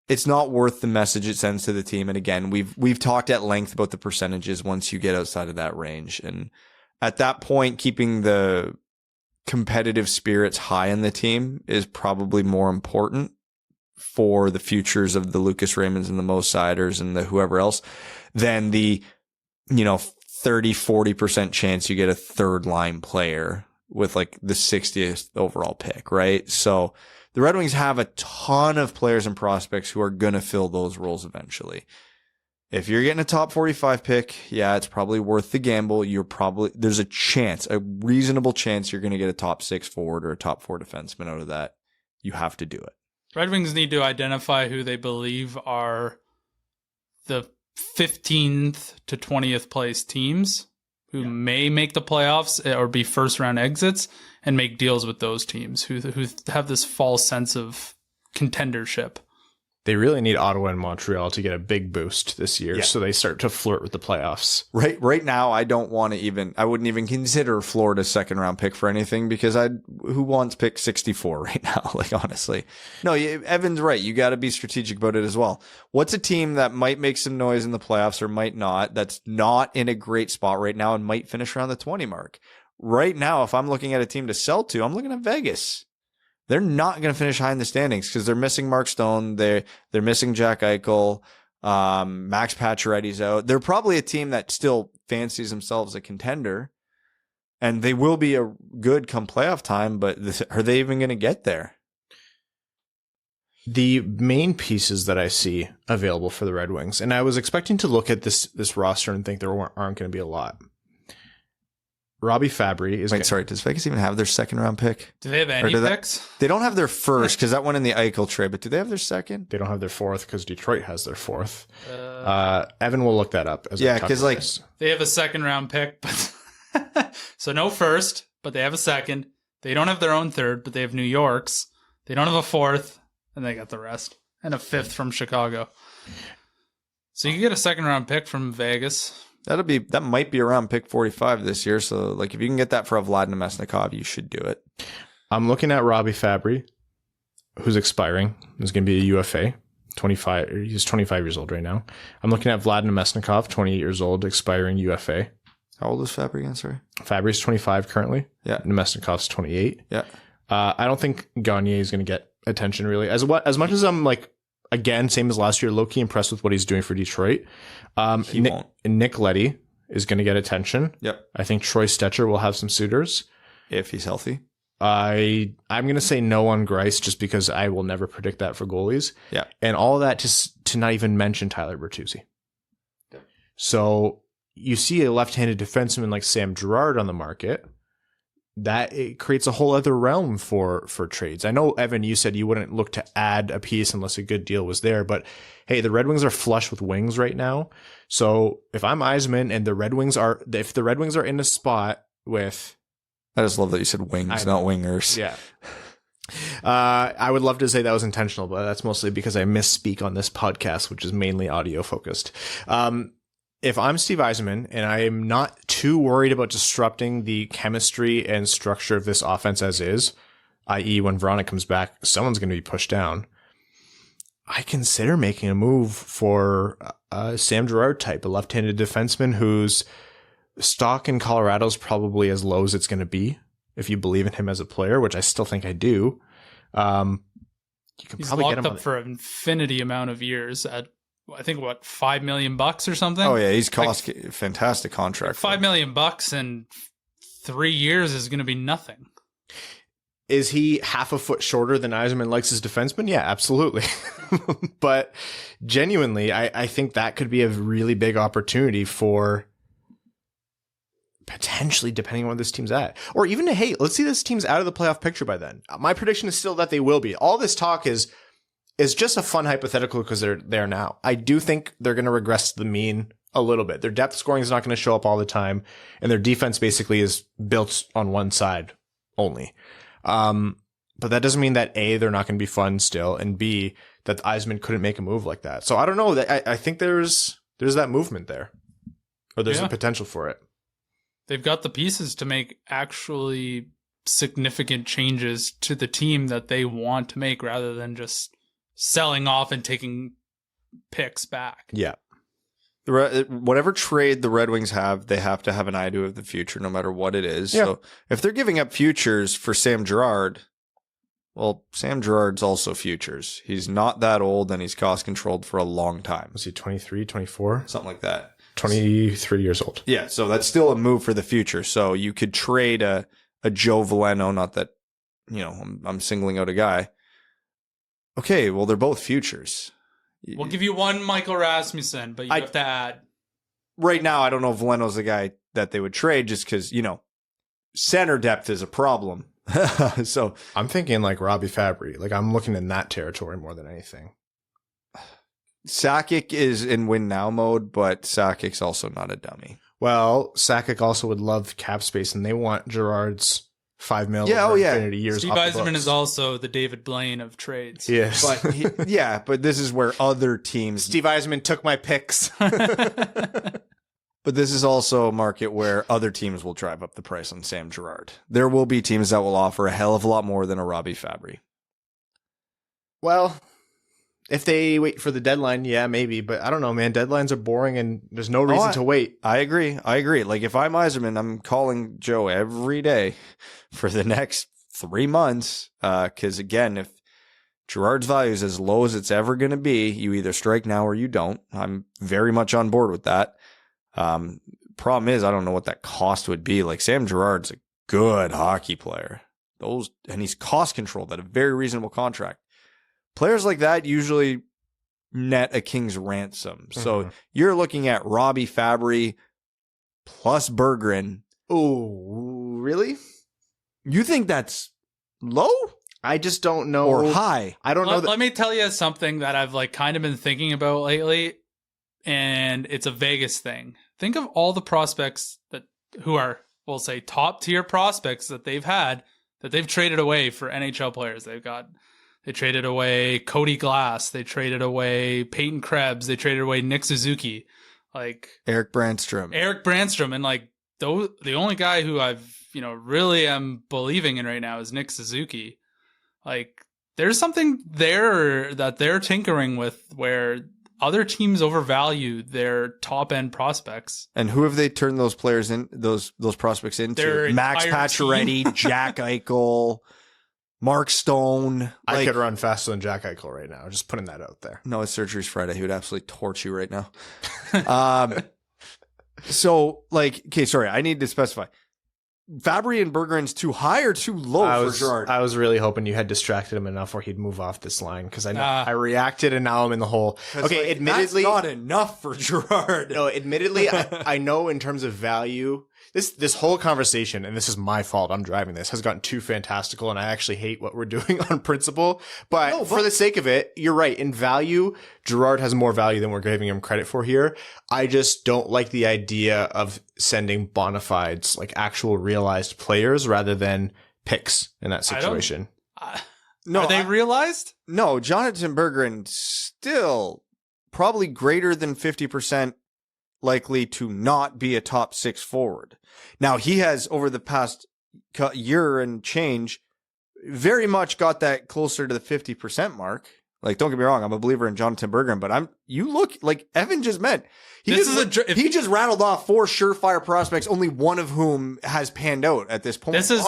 it's not worth the message it sends to the team. And again, we've talked at length about the percentages once you get outside of that range. And at that point, keeping the competitive spirits high in the team is probably more important for the futures of the Lucas Raymonds and the Mo Seiders and the whoever else than the, 30-40% chance you get a 3rd line player with the 60th overall pick, right? So the Red Wings have a ton of players and prospects who are going to fill those roles eventually. If you're getting a top 45 pick, yeah, it's probably worth the gamble. There's a reasonable chance you're going to get a top 6 forward or a top 4 defenseman out of that. You have to do it. Red Wings need to identify who they believe are the 15th to 20th place teams who may make the playoffs or be first round exits and make deals with those teams who have this false sense of contendership. They really need Ottawa and Montreal to get a big boost this year, so they start to flirt with the playoffs. Right now, I wouldn't even consider Florida's second round pick for anything because who wants pick 64 right now? Like, honestly. No, Evan's right. You got to be strategic about it as well. What's a team that might make some noise in the playoffs or might not, that's not in a great spot right now and might finish around the 20 mark? Right now, if I'm looking at a team to sell to, I'm looking at Vegas. They're not going to finish high in the standings because they're missing Mark Stone. They're missing Jack Eichel. Max Pacioretty's out. They're probably a team that still fancies themselves a contender, and they will be a good come playoff time. But are they even going to get there? The main pieces that I see available for the Red Wings, and I was expecting to look at this roster and think there aren't going to be a lot. Robbie Fabry is... Sorry, does Vegas even have their second round pick? Do they have any picks? They don't have their first because that went in the Eichel trade, but do they have their second? They don't have their fourth because Detroit has their fourth. Evan will look that up. Because they have a second round pick, but so no first, but they have a second. They don't have their own third, but they have New York's. They don't have a fourth, and they got the rest. And a fifth from Chicago. So you can get a second round pick from Vegas. That might be around pick 45 this year. So, like, if you can get that for a Vlad Namestnikov, you should do it. I'm looking at Robbie Fabry, who's expiring. He's going to be a UFA. 25. He's 25 years old right now. I'm looking at Vlad Namestnikov, 28 years old, expiring UFA. How old is Fabry again? Sorry, Fabry's 25 currently. Yeah. Namestnikov's 28. Yeah. I don't think Gagne is going to get attention really. As much as I'm like, again, same as last year, low-key impressed with what he's doing for Detroit. He won't. Nick Leddy is going to get attention. Yep. I think Troy Stetcher will have some suitors. If he's healthy. I'm going to say no on Grice just because I will never predict that for goalies. Yeah. And all that to not even mention Tyler Bertuzzi. Yep. So you see a left-handed defenseman like Sam Girard on the market. That it creates a whole other realm for trades. I know, Evan, you said you wouldn't look to add a piece unless a good deal was there, but hey, the Red Wings are flush with wings right now. So if I'm Eisman and if the Red Wings are in a spot with, I just love that you said wings, not wingers. Yeah. I would love to say that was intentional, but that's mostly because I misspeak on this podcast, which is mainly audio focused. If I'm Steve Yzerman and I am not too worried about disrupting the chemistry and structure of this offense as is, i.e. when Hronek comes back, someone's going to be pushed down, I consider making a move for a Sam Girard type, a left-handed defenseman whose stock in Colorado is probably as low as it's going to be if you believe in him as a player, which I still think I do. You can He's probably locked get him up for an infinity amount of years at, I think, what, $5 million or something? Oh yeah, he's cost fantastic contract. $5 million in 3 years is going to be nothing. Is he half a foot shorter than Yzerman likes his defenseman? Yeah, absolutely. But genuinely, I think that could be a really big opportunity for potentially, depending on where this team's at. Or even, hey, let's see this team's out of the playoff picture by then. My prediction is still that they will be. All this talk is just a fun hypothetical because they're there now. I do think they're going to regress to the mean a little bit. Their depth scoring is not going to show up all the time, and their defense basically is built on one side only. But that doesn't mean that A, they're not going to be fun still, and B, that Yzerman couldn't make a move like that. So I don't know. I think there's that movement there, or there's a potential for it. They've got the pieces to make actually significant changes to the team that they want to make rather than just selling off and taking picks back. Yeah. Whatever trade the Red Wings have, they have to have an eye to the future, no matter what it is. Yeah. So if they're giving up futures for Sam Girard, well, Sam Girard's also futures. He's not that old, and he's cost controlled for a long time. Was he 23, 24? Something like that. 23 years old. Yeah, so that's still a move for the future. So you could trade a Joe Veleno, not that, I'm singling out a guy. Okay, well, they're both futures. We'll give you one Michael Rasmussen, but you have to add. Right now, I don't know if Veleno's the guy that they would trade just because, center depth is a problem. So I'm thinking like Robbie Fabry. Like I'm looking in that territory more than anything. Sakic is in win now mode, but Sakic's also not a dummy. Well, Sakic also would love cap space, and they want Gerard's $5 million Yeah, over oh, yeah. infinity years. Steve off the Yzerman books. is also the David Blaine of trades. Yes. But but this is where other teams. Steve Yzerman took my picks. But this is also a market where other teams will drive up the price on Sam Girard. There will be teams that will offer a hell of a lot more than a Robbie Fabry. Well, if they wait for the deadline, yeah, maybe. But I don't know, man. Deadlines are boring, and there's no reason to wait. I agree. Like, if I'm Yzerman, I'm calling Joe every day for the next 3 months. Because, again, if Girard's value is as low as it's ever going to be, you either strike now or you don't. I'm very much on board with that. Problem is, I don't know what that cost would be. Like, Sam Girard's a good hockey player. And he's cost controlled at a very reasonable contract. Players like that usually net a king's ransom. So you're looking at Robbie Fabry plus Berggren. Oh, really? You think that's low I just don't know. or high? I don't know. Let me tell you something that I've like kind of been thinking about lately, and it's a Vegas thing. Think of all the prospects who are, we'll say, top tier prospects that they've had that they've traded away for NHL players. They traded away Cody Glass. They traded away Peyton Krebs. They traded away Nick Suzuki, like Eric Brandstrom. And like the only guy who I've really am believing in right now is Nick Suzuki. Like, there's something there that they're tinkering with where other teams overvalue their top end prospects. And who have they turned those players in? Those prospects into? Their Max entire Pacioretty, Jack Eichel, Mark Stone. I could run faster than Jack Eichel right now. Just putting that out there. No, his surgery's Friday. He would absolutely torch you right now. So, like, okay, sorry. I need to specify. Fabry and Berggren's too high or too low for Girard? I was really hoping you had distracted him enough where he'd move off this line, because I know I reacted and now I'm in the hole. Okay, like, admittedly, that's not enough for Girard. No, admittedly, I know in terms of value, this whole conversation, and this is my fault, I'm driving this, has gotten too fantastical, and I actually hate what we're doing on principle. But for the sake of it, you're right. In value, Girard has more value than we're giving him credit for here. I just don't like the idea of sending bona fides, like actual realized players, rather than picks in that situation. No, are they realized? No, Jonathan Berggren still probably greater than 50% likely to not be a top 6 forward. Now, he has, over the past year and change, very much got that closer to the 50% mark. Like, don't get me wrong, I'm a believer in Jonathan Berggren, but you look like Evan just meant. He just rattled off 4 surefire prospects, only one of whom has panned out at this point. This is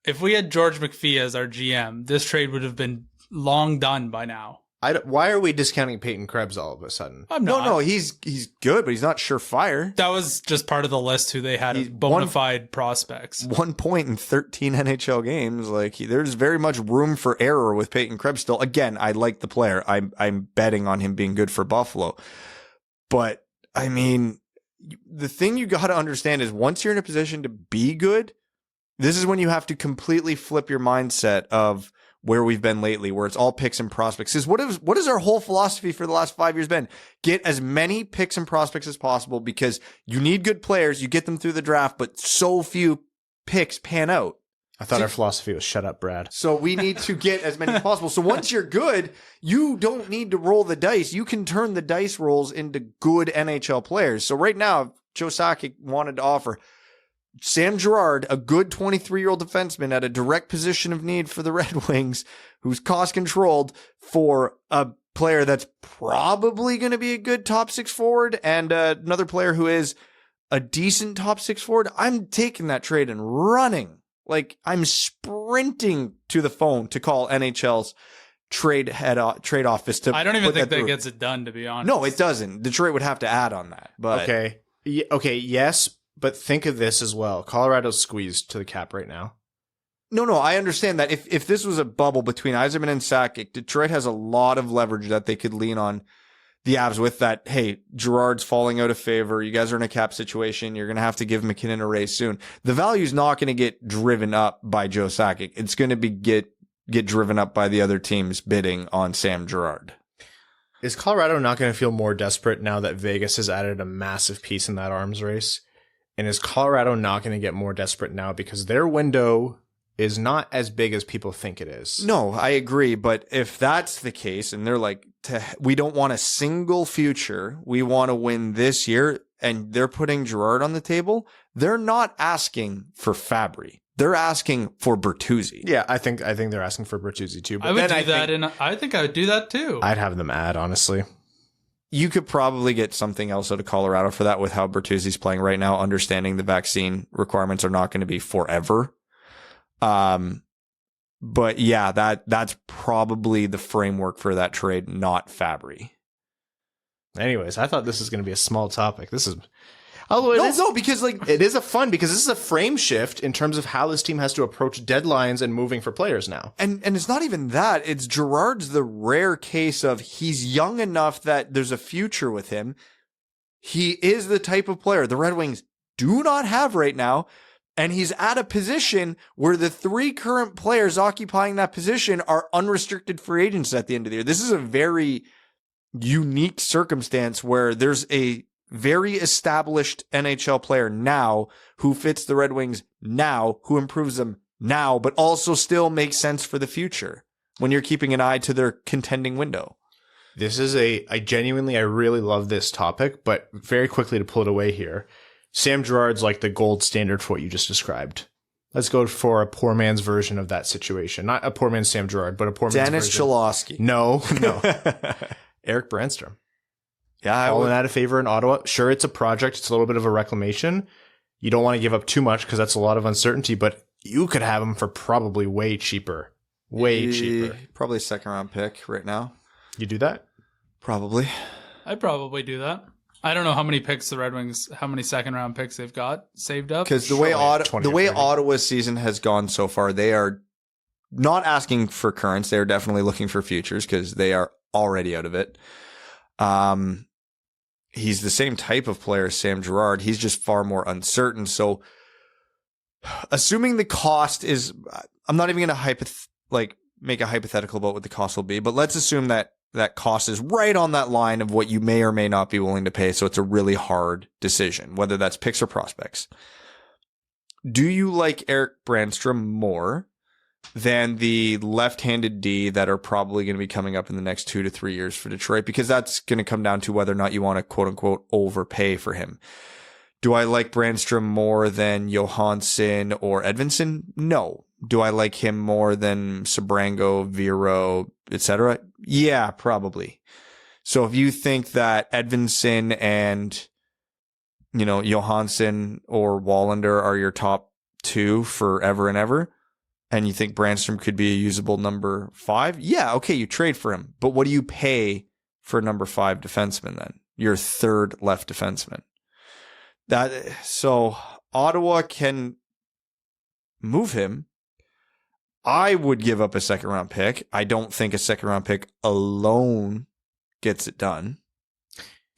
if we had George McPhee as our GM, this trade would have been long done by now. Why are we discounting Peyton Krebs all of a sudden? I'm not. No, he's good, but he's not surefire. That was just part of the list who they had as bona fide prospects. 1 point in 13 NHL games. Like, there's very much room for error with Peyton Krebs still. Again, I like the player. I'm betting on him being good for Buffalo. But, I mean, the thing you got to understand is once you're in a position to be good, this is when you have to completely flip your mindset of where we've been lately, where it's all picks and prospects. Is what is our whole philosophy for the last 5 years been? Get as many picks and prospects as possible, because you need good players. You get them through the draft, but so few picks pan out. I thought our philosophy was shut up, Brad. So we need to get as many as possible. So once you're good, you don't need to roll the dice. You can turn the dice rolls into good NHL players. So right now, Joe Sakic wanted to offer Sam Girard, a good 23-year-old defenseman at a direct position of need for the Red Wings, who's cost controlled, for a player that's probably going to be a good top 6 forward, and another player who is a decent top 6 forward. I'm taking that trade and running. Like, I'm sprinting to the phone to call NHL's trade office to. I don't even think that gets it done, to be honest. No, it doesn't. Detroit would have to add on that. But okay, yes. But think of this as well. Colorado's squeezed to the cap right now. No, I understand that. If this was a bubble between Yzerman and Sakic, Detroit has a lot of leverage that they could lean on the Avs with. That, hey, Girard's falling out of favor. You guys are in a cap situation. You're going to have to give McKinnon a raise soon. The value's not going to get driven up by Joe Sakic. It's going to be get driven up by the other teams bidding on Sam Girard. Is Colorado not going to feel more desperate now that Vegas has added a massive piece in that arms race? And is Colorado not going to get more desperate now because their window is not as big as people think it is? No, I agree. But if that's the case, and they're like, we don't want a single future, we want to win this year, and they're putting Girard on the table, they're not asking for Fabry. They're asking for Bertuzzi. Yeah, I think they're asking for Bertuzzi too. But I would do that, and I think I would do that too. I'd have them add, honestly. You could probably get something else out of Colorado for that with how Bertuzzi's playing right now, understanding the vaccine requirements are not going to be forever. But yeah, that's probably the framework for that trade, not Fabry. Anyways, I thought this was going to be a small topic. This is... because like it is a fun because this is a frame shift in terms of how this team has to approach deadlines and moving for players now. And it's not even that. It's Girard's the rare case of he's young enough that there's a future with him. He is the type of player the Red Wings do not have right now. And he's at a position where the 3 current players occupying that position are unrestricted free agents at the end of the year. This is a very unique circumstance where there's a very established NHL player now who fits the Red Wings now, who improves them now, but also still makes sense for the future when you're keeping an eye to their contending window. This is I really love this topic, but very quickly to pull it away here. Sam Girard's like the gold standard for what you just described. Let's go for a poor man's version of that situation. Not a poor man's Sam Girard, but a poor man's Dennis version. Cholowski. No. Erik Brandstrom. Yeah, I falling would. out of favor in Ottawa. Sure, it's a project. It's a little bit of a reclamation. You don't want to give up too much because that's a lot of uncertainty, but you could have him for probably way cheaper. Way cheaper. Probably a second round pick right now. You do that? Probably. I'd probably do that. I don't know how many second round picks they've got saved up. Because the way Ottawa's season has gone so far, they are not asking for currents. They are definitely looking for futures because they are already out of it. He's the same type of player as Sam Girard. He's just far more uncertain. So assuming the cost is, I'm not even going to make a hypothetical about what the cost will be, but let's assume that cost is right on that line of what you may or may not be willing to pay. So it's a really hard decision, whether that's picks or prospects. Do you like Erik Brandstrom more than the left-handed D that are probably going to be coming up in the next 2 to 3 years for Detroit? Because that's going to come down to whether or not you want to quote-unquote overpay for him. Do I like Brandstrom more than Johansson or Edvinsson? No. Do I like him more than Sabrango, Vero, etc.? Yeah, probably. So if you think that Edvinsson and, Johansson or Wallander are your top 2 forever and ever, and you think Brandstrom could be a usable number 5, yeah, okay, you trade for him. But what do you pay for a number 5 defenseman then? Your third left defenseman. So Ottawa can move him. I would give up a second round pick. I don't think a second round pick alone gets it done.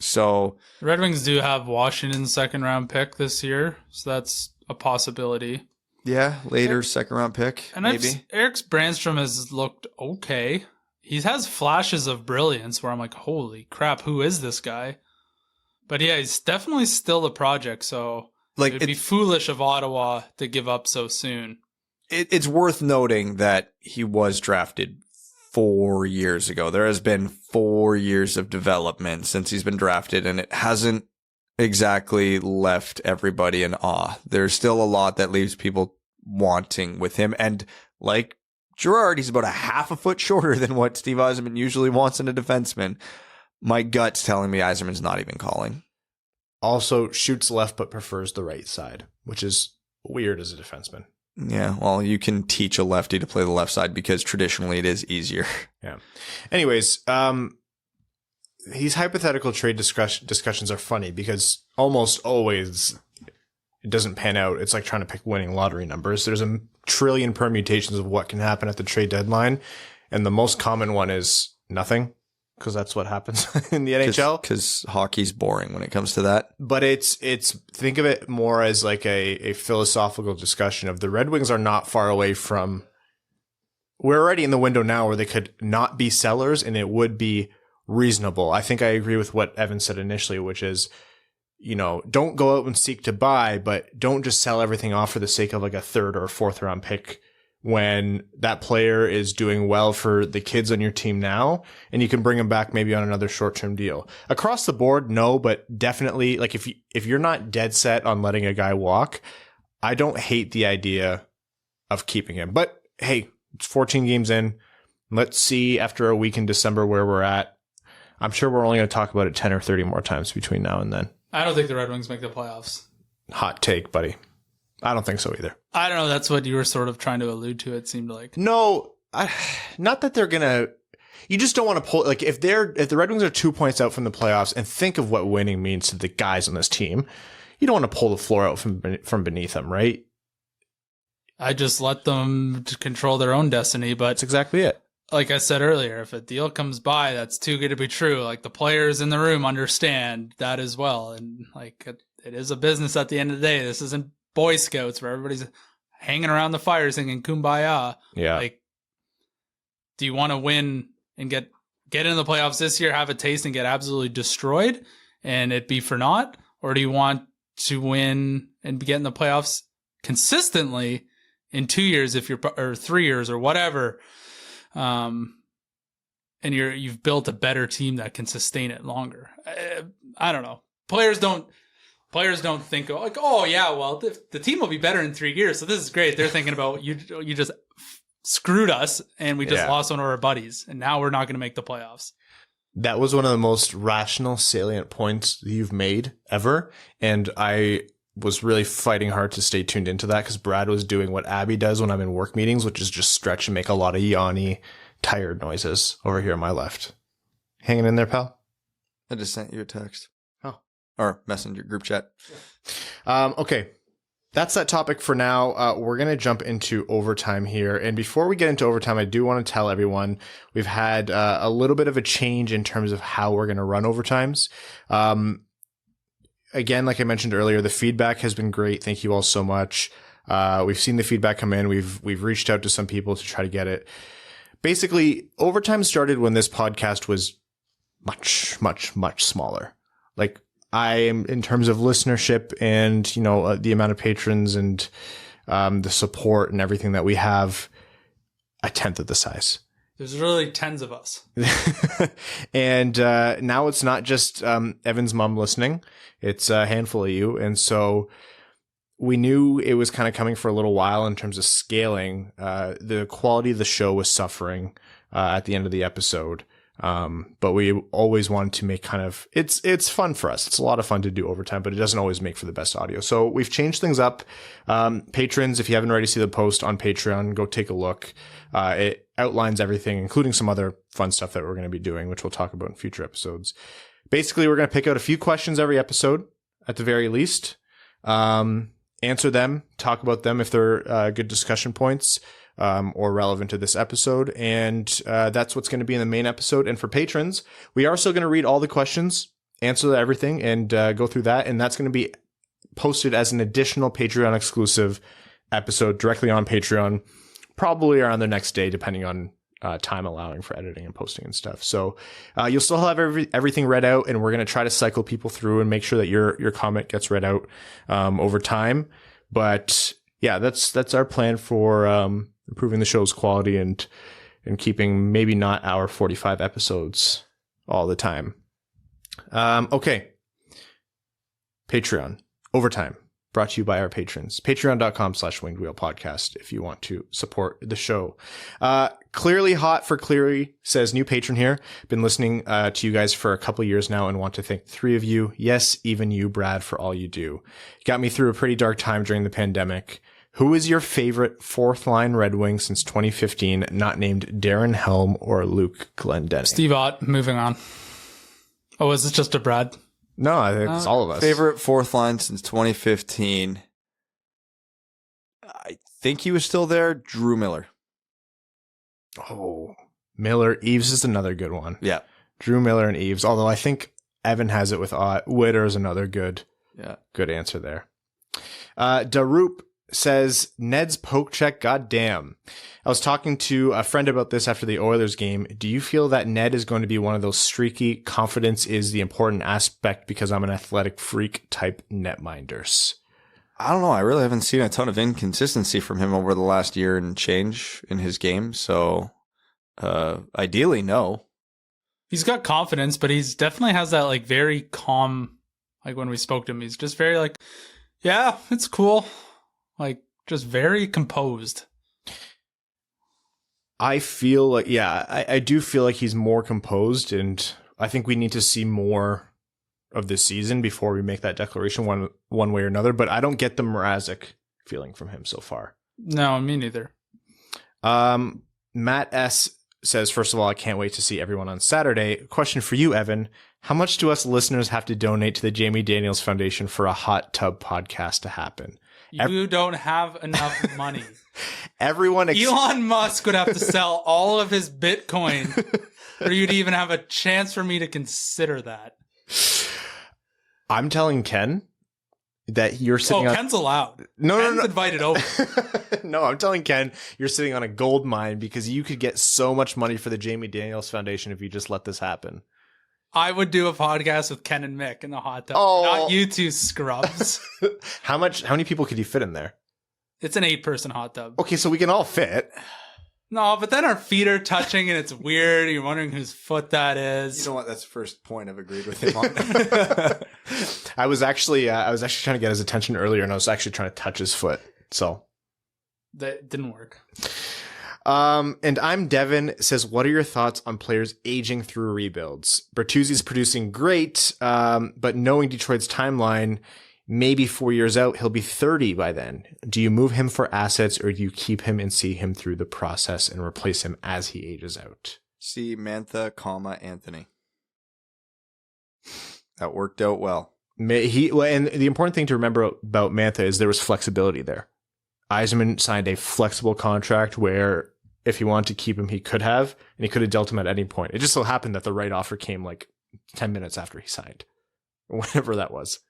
So the Red Wings do have Washington's second round pick this year, so that's a possibility. Yeah, later second round pick, and maybe. Erik Brandstrom has looked okay. He has flashes of brilliance where I'm like, holy crap, who is this guy? But yeah, he's definitely still a project, so it'd be foolish of Ottawa to give up so soon. It's worth noting that he was drafted 4 years ago. There has been 4 years of development since he's been drafted, and it hasn't exactly left everybody in awe. There's still a lot that leaves people wanting with him. And like Girard, he's about a half a foot shorter than what Steve Yzerman usually wants in a defenseman. My gut's telling me Yzerman's not even calling. Also shoots left but prefers the right side, which is weird as a defenseman. Yeah, well, you can teach a lefty to play the left side because traditionally it is easier. Yeah. Anyways, these hypothetical trade discussions are funny because almost always it doesn't pan out. It's like trying to pick winning lottery numbers. There's a trillion permutations of what can happen at the trade deadline, and the most common one is nothing, because that's what happens in the NHL. Because hockey's boring when it comes to that. But it's think of it more as like a philosophical discussion of the Red Wings are not far away from. We're already in the window now where they could not be sellers, and it would be reasonable. I think I agree with what Evan said initially, which is, don't go out and seek to buy, but don't just sell everything off for the sake of like a third or fourth round pick when that player is doing well for the kids on your team now, and you can bring them back maybe on another short-term deal. Across the board, no, but definitely, like if you're not dead set on letting a guy walk, I don't hate the idea of keeping him. But hey, it's 14 games in. Let's see after a week in December where we're at. I'm sure we're only going to talk about it 10 or 30 more times between now and then. I don't think the Red Wings make the playoffs. Hot take, buddy. I don't think so either. I don't know. That's what you were sort of trying to allude to, it seemed like. No, not that they're going to... You just don't want to pull... Like, if the Red Wings are 2 points out from the playoffs, and think of what winning means to the guys on this team, you don't want to pull the floor out from beneath them, right? I just let them control their own destiny, but... That's exactly it. Like I said earlier, if a deal comes by that's too good to be true, like the players in the room understand that as well. And like it is a business at the end of the day. This isn't Boy Scouts where everybody's hanging around the fire singing Kumbaya. Yeah. Like, do you want to win and get into the playoffs this year, have a taste and get absolutely destroyed and it be for naught? Or do you want to win and get in the playoffs consistently in 2 years or 3 years or whatever? And you've built a better team that can sustain it longer. I don't know. Players don't think like, oh yeah, well the team will be better in 3 years, so this is great. They're thinking about you just screwed us and we just lost one of our buddies, and now we're not going to make the playoffs. That was one of the most rational, salient points you've made ever, and I was really fighting hard to stay tuned into that because Brad was doing what Abby does when I'm in work meetings, which is just stretch and make a lot of yawny, tired noises over here on my left. Hanging in there, pal? I just sent you a text. Oh. Or messenger group chat. Okay. That's that topic for now. We're going to jump into overtime here. And before we get into overtime, I do want to tell everyone we've had a little bit of a change in terms of how we're going to run overtimes. Again, like I mentioned earlier, the feedback has been great. Thank you all so much. We've seen the feedback come in. We've reached out to some people to try to get it. Basically, overtime started when this podcast was much, much, much smaller. Like I am in terms of listenership and, the amount of patrons and the support and everything that we have, a tenth of the size. There's really tens of us. And now it's not just Evan's mom listening. It's a handful of you. And so we knew it was kind of coming for a little while in terms of scaling. The quality of the show was suffering at the end of the episode. But we always wanted to make it's fun for us. It's a lot of fun to do overtime, but it doesn't always make for the best audio. So we've changed things up. Patrons, if you haven't already seen the post on Patreon, go take a look. It outlines everything, including some other fun stuff that we're going to be doing, which we'll talk about in future episodes. Basically, we're going to pick out a few questions every episode at the very least. Answer them, talk about them if they're good discussion points. Or relevant to this episode. And that's what's going to be in the main episode. And for patrons, we are still going to read all the questions, answer everything, and go through that. And that's going to be posted as an additional Patreon exclusive episode directly on Patreon, probably around the next day, depending on time allowing for editing and posting and stuff. So you'll still have everything read out, and we're going to try to cycle people through and make sure that your comment gets read out over time. But yeah, that's our plan for improving the show's quality and keeping maybe not our 45 episodes all the time. Okay. Patreon. Overtime. Brought to you by our patrons. Patreon.com/wingedwheelpodcast if you want to support the show. Clearly Hot for Cleary says, new patron here. Been listening to you guys for a couple years now and want to thank the three of you. Yes, even you, Brad, for all you do. Got me through a pretty dark time during the pandemic. Who is your favorite fourth line Red Wing since 2015, not named Darren Helm or Luke Glendening? Steve Ott, moving on. Oh, is it just a Brad? No, I think it's all of us. Favorite fourth line since 2015. I think he was still there. Drew Miller. Oh, Miller. Eves is another good one. Yeah. Drew Miller and Eves, although I think Evan has it with Ott. Witter is another good answer there. Darup says, Ned's poke check, goddamn. I was talking to a friend about this after the Oilers game. Do you feel that Ned is going to be one of those streaky, confidence is the important aspect because I'm an athletic freak type netminders? I don't know. I really haven't seen a ton of inconsistency from him over the last year and change in his game. So ideally, no. He's got confidence, but he's definitely has that like very calm, like when we spoke to him, he's just very like, yeah, it's cool. Like just very composed. I feel like, I do feel like he's more composed, and I think we need to see more of this season before we make that declaration one way or another. But I don't get the Mrazek feeling from him so far. No, me neither. Matt S. says, first of all, I can't wait to see everyone on Saturday. Question for you, Evan. How much do us listeners have to donate to the Jamie Daniels Foundation for a hot tub podcast to happen? You don't have enough money. Elon Musk would have to sell all of his Bitcoin for you to even have a chance for me to consider that. I'm telling Ken that you're sitting on... Ken's allowed. Ken's invited over. No, I'm telling Ken you're sitting on a gold mine because you could get so much money for the Jamie Daniels Foundation if you just let this happen. I would do a podcast with Ken and Mick in the hot tub. Not you two scrubs. How many people could you fit in there? It's an 8-person hot tub. Okay, so we can all fit. No, but then our feet are touching and it's weird. You're wondering whose foot that is. You know what? That's the first point I've agreed with him on. I was actually trying to get his attention earlier, and I was actually trying to touch his foot. So that didn't work. And I'm Devin, says, what are your thoughts on players aging through rebuilds? Bertuzzi's producing great, but knowing Detroit's timeline, maybe 4 years out, he'll be 30 by then. Do you move him for assets, or do you keep him and see him through the process and replace him as he ages out? See Mantha, Anthony. That worked out well. And the important thing to remember about Mantha is there was flexibility there. Yzerman signed a flexible contract where if he wanted to keep him, he could have, and he could have dealt him at any point. It just so happened that the right offer came like 10 minutes after he signed, or whatever that was.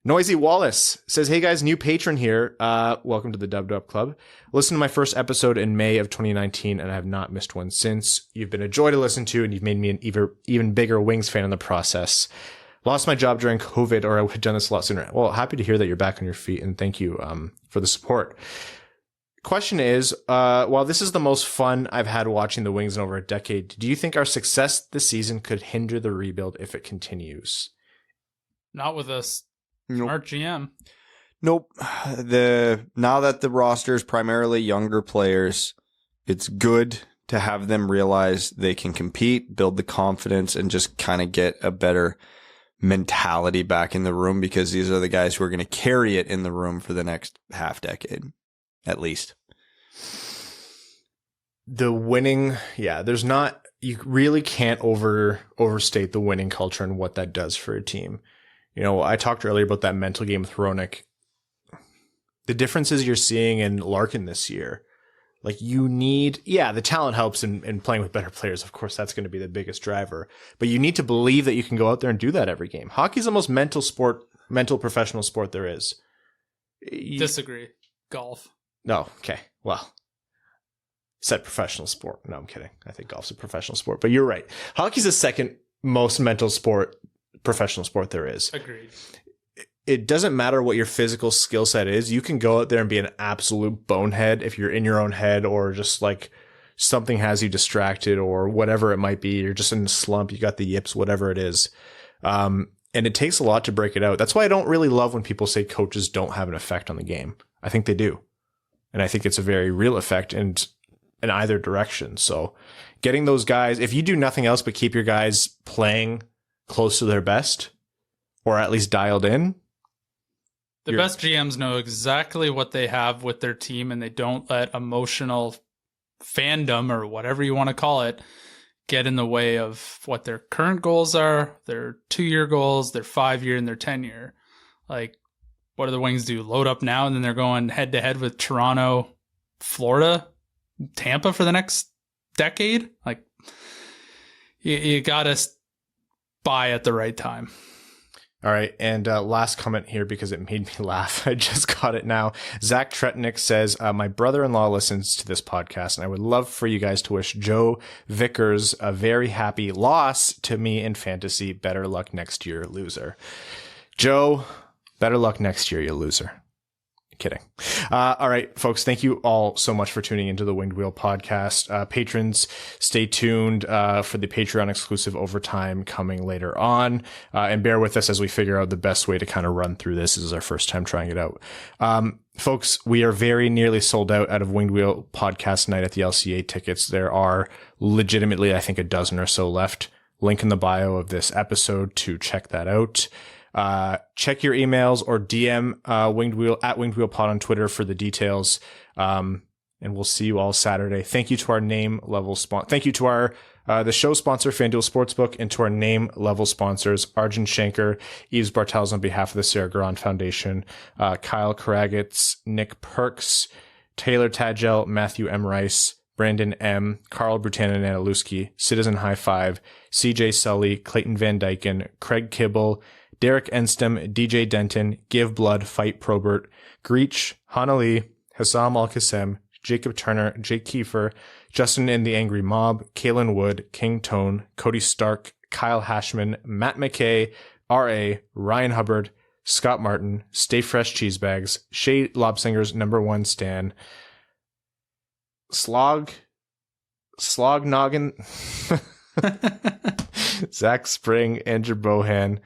Noisy Wallace says, hey guys, new patron here. Welcome to the Dubbed Up Club. Listen to my first episode in May of 2019, and I have not missed one since. You've been a joy to listen to, and you've made me an even bigger Wings fan in the process. Lost my job during COVID, or I would have done this a lot sooner. Well, happy to hear that you're back on your feet, and thank you for the support. Question is, while this is the most fun I've had watching the Wings in over a decade, do you think our success this season could hinder the rebuild if it continues? Not with a smart GM. Nope. Now that the roster is primarily younger players, it's good to have them realize they can compete, build the confidence, and just kind of get a better mentality back in the room, because these are the guys who are going to carry it in the room for the next half decade, at least. The winning, you really can't overstate the winning culture and what that does for a team. You know, I talked earlier about that mental game with Hronek. The differences you're seeing in Larkin this year, like the talent helps in playing with better players. Of course, that's going to be the biggest driver. But you need to believe that you can go out there and do that every game. Hockey's the most mental professional sport there is. Disagree. Golf. No, okay. Well, said professional sport. No, I'm kidding. I think golf's a professional sport. But you're right. Hockey's the second most mental professional sport there is. Agreed. It doesn't matter what your physical skill set is. You can go out there and be an absolute bonehead if you're in your own head, or just like something has you distracted or whatever it might be. You're just in a slump. You got the yips, whatever it is. And it takes a lot to break it out. That's why I don't really love when people say coaches don't have an effect on the game. I think they do. And I think it's a very real effect in either direction. So getting those guys, if you do nothing else but keep your guys playing close to their best, or at least dialed in. The best GMs know exactly what they have with their team, and they don't let emotional fandom, or whatever you want to call it, get in the way of what their current goals are, their 2-year goals, their 5-year, and their 10-year. Like, what do the Wings do? Load up now, and then they're going head to head with Toronto, Florida, Tampa for the next decade? Like, you got to buy at the right time. All right. And last comment here because it made me laugh. I just got it now. Zach Tretnick says, my brother-in-law listens to this podcast, and I would love for you guys to wish Joe Vickers a very happy loss to me in fantasy. Better luck next year, loser. Joe, better luck next year, you loser. Kidding. All right, folks, thank you all so much for tuning into the Winged Wheel podcast. Patrons, stay tuned for the Patreon exclusive overtime coming later on. And bear with us as we figure out the best way to kind of run through this. This is our first time trying it out. Folks, we are very nearly sold out of Winged Wheel podcast night at the LCA tickets. There are legitimately, I think, a dozen or so left. Link in the bio of this episode to check that out. Check your emails or DM Winged Wheel at Winged Wheel Pod on Twitter for the details. And we'll see you all Saturday. Thank you to our name level thank you to our the show sponsor, FanDuel Sportsbook, and to our name level sponsors, Arjun Shanker, Yves Bartels on behalf of the Sarah Garand Foundation, Kyle Karagitz, Nick Perks, Taylor Tadgell, Matthew M. Rice, Brandon M., Carl Brutanen Analuski, Citizen High Five, CJ Sully, Clayton Van Dyken, Craig Kibble, Derek Enstem, DJ Denton, Give Blood, Fight Probert, Greach, Hana Lee, Hassam Al-Qassem, Jacob Turner, Jake Kiefer, Justin and the Angry Mob, Kalen Wood, King Tone, Cody Stark, Kyle Hashman, Matt McKay, R.A., Ryan Hubbard, Scott Martin, Stay Fresh Cheesebags, Shay Lobsinger's #1 Stan, Slog Noggin, Zach Spring, Andrew Bohan,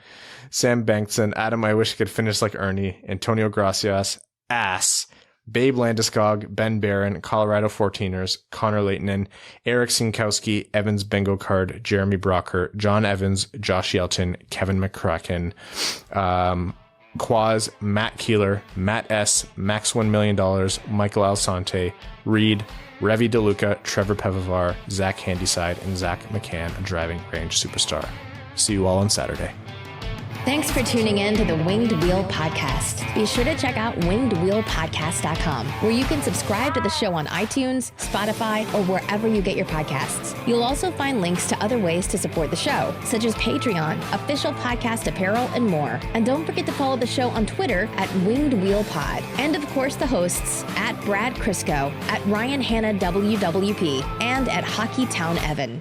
Sam Bankson, Adam I Wish I Could Finish Like Ernie, Antonio Gracias, Ass, Babe Landeskog, Ben Barron, Colorado 14ers, Connor Leighton, Eric Sinkowski, Evans Bingo Card, Jeremy Brocker, John Evans, Josh Yelton, Kevin McCracken, Quaz, Matt Keeler, Matt S., Max $1 million, Michael Alsante, Reed, Revi DeLuca, Trevor Pevivar, Zach Handyside, and Zach McCann, a driving range superstar. See you all on Saturday. Thanks for tuning in to the Winged Wheel Podcast. Be sure to check out wingedwheelpodcast.com, where you can subscribe to the show on iTunes, Spotify, or wherever you get your podcasts. You'll also find links to other ways to support the show, such as Patreon, official podcast apparel, and more. And don't forget to follow the show on Twitter at Winged Wheel Pod. And of course, the hosts at Brad Crisco, at Ryan Hanna WWP, and at Hockey Town Evan.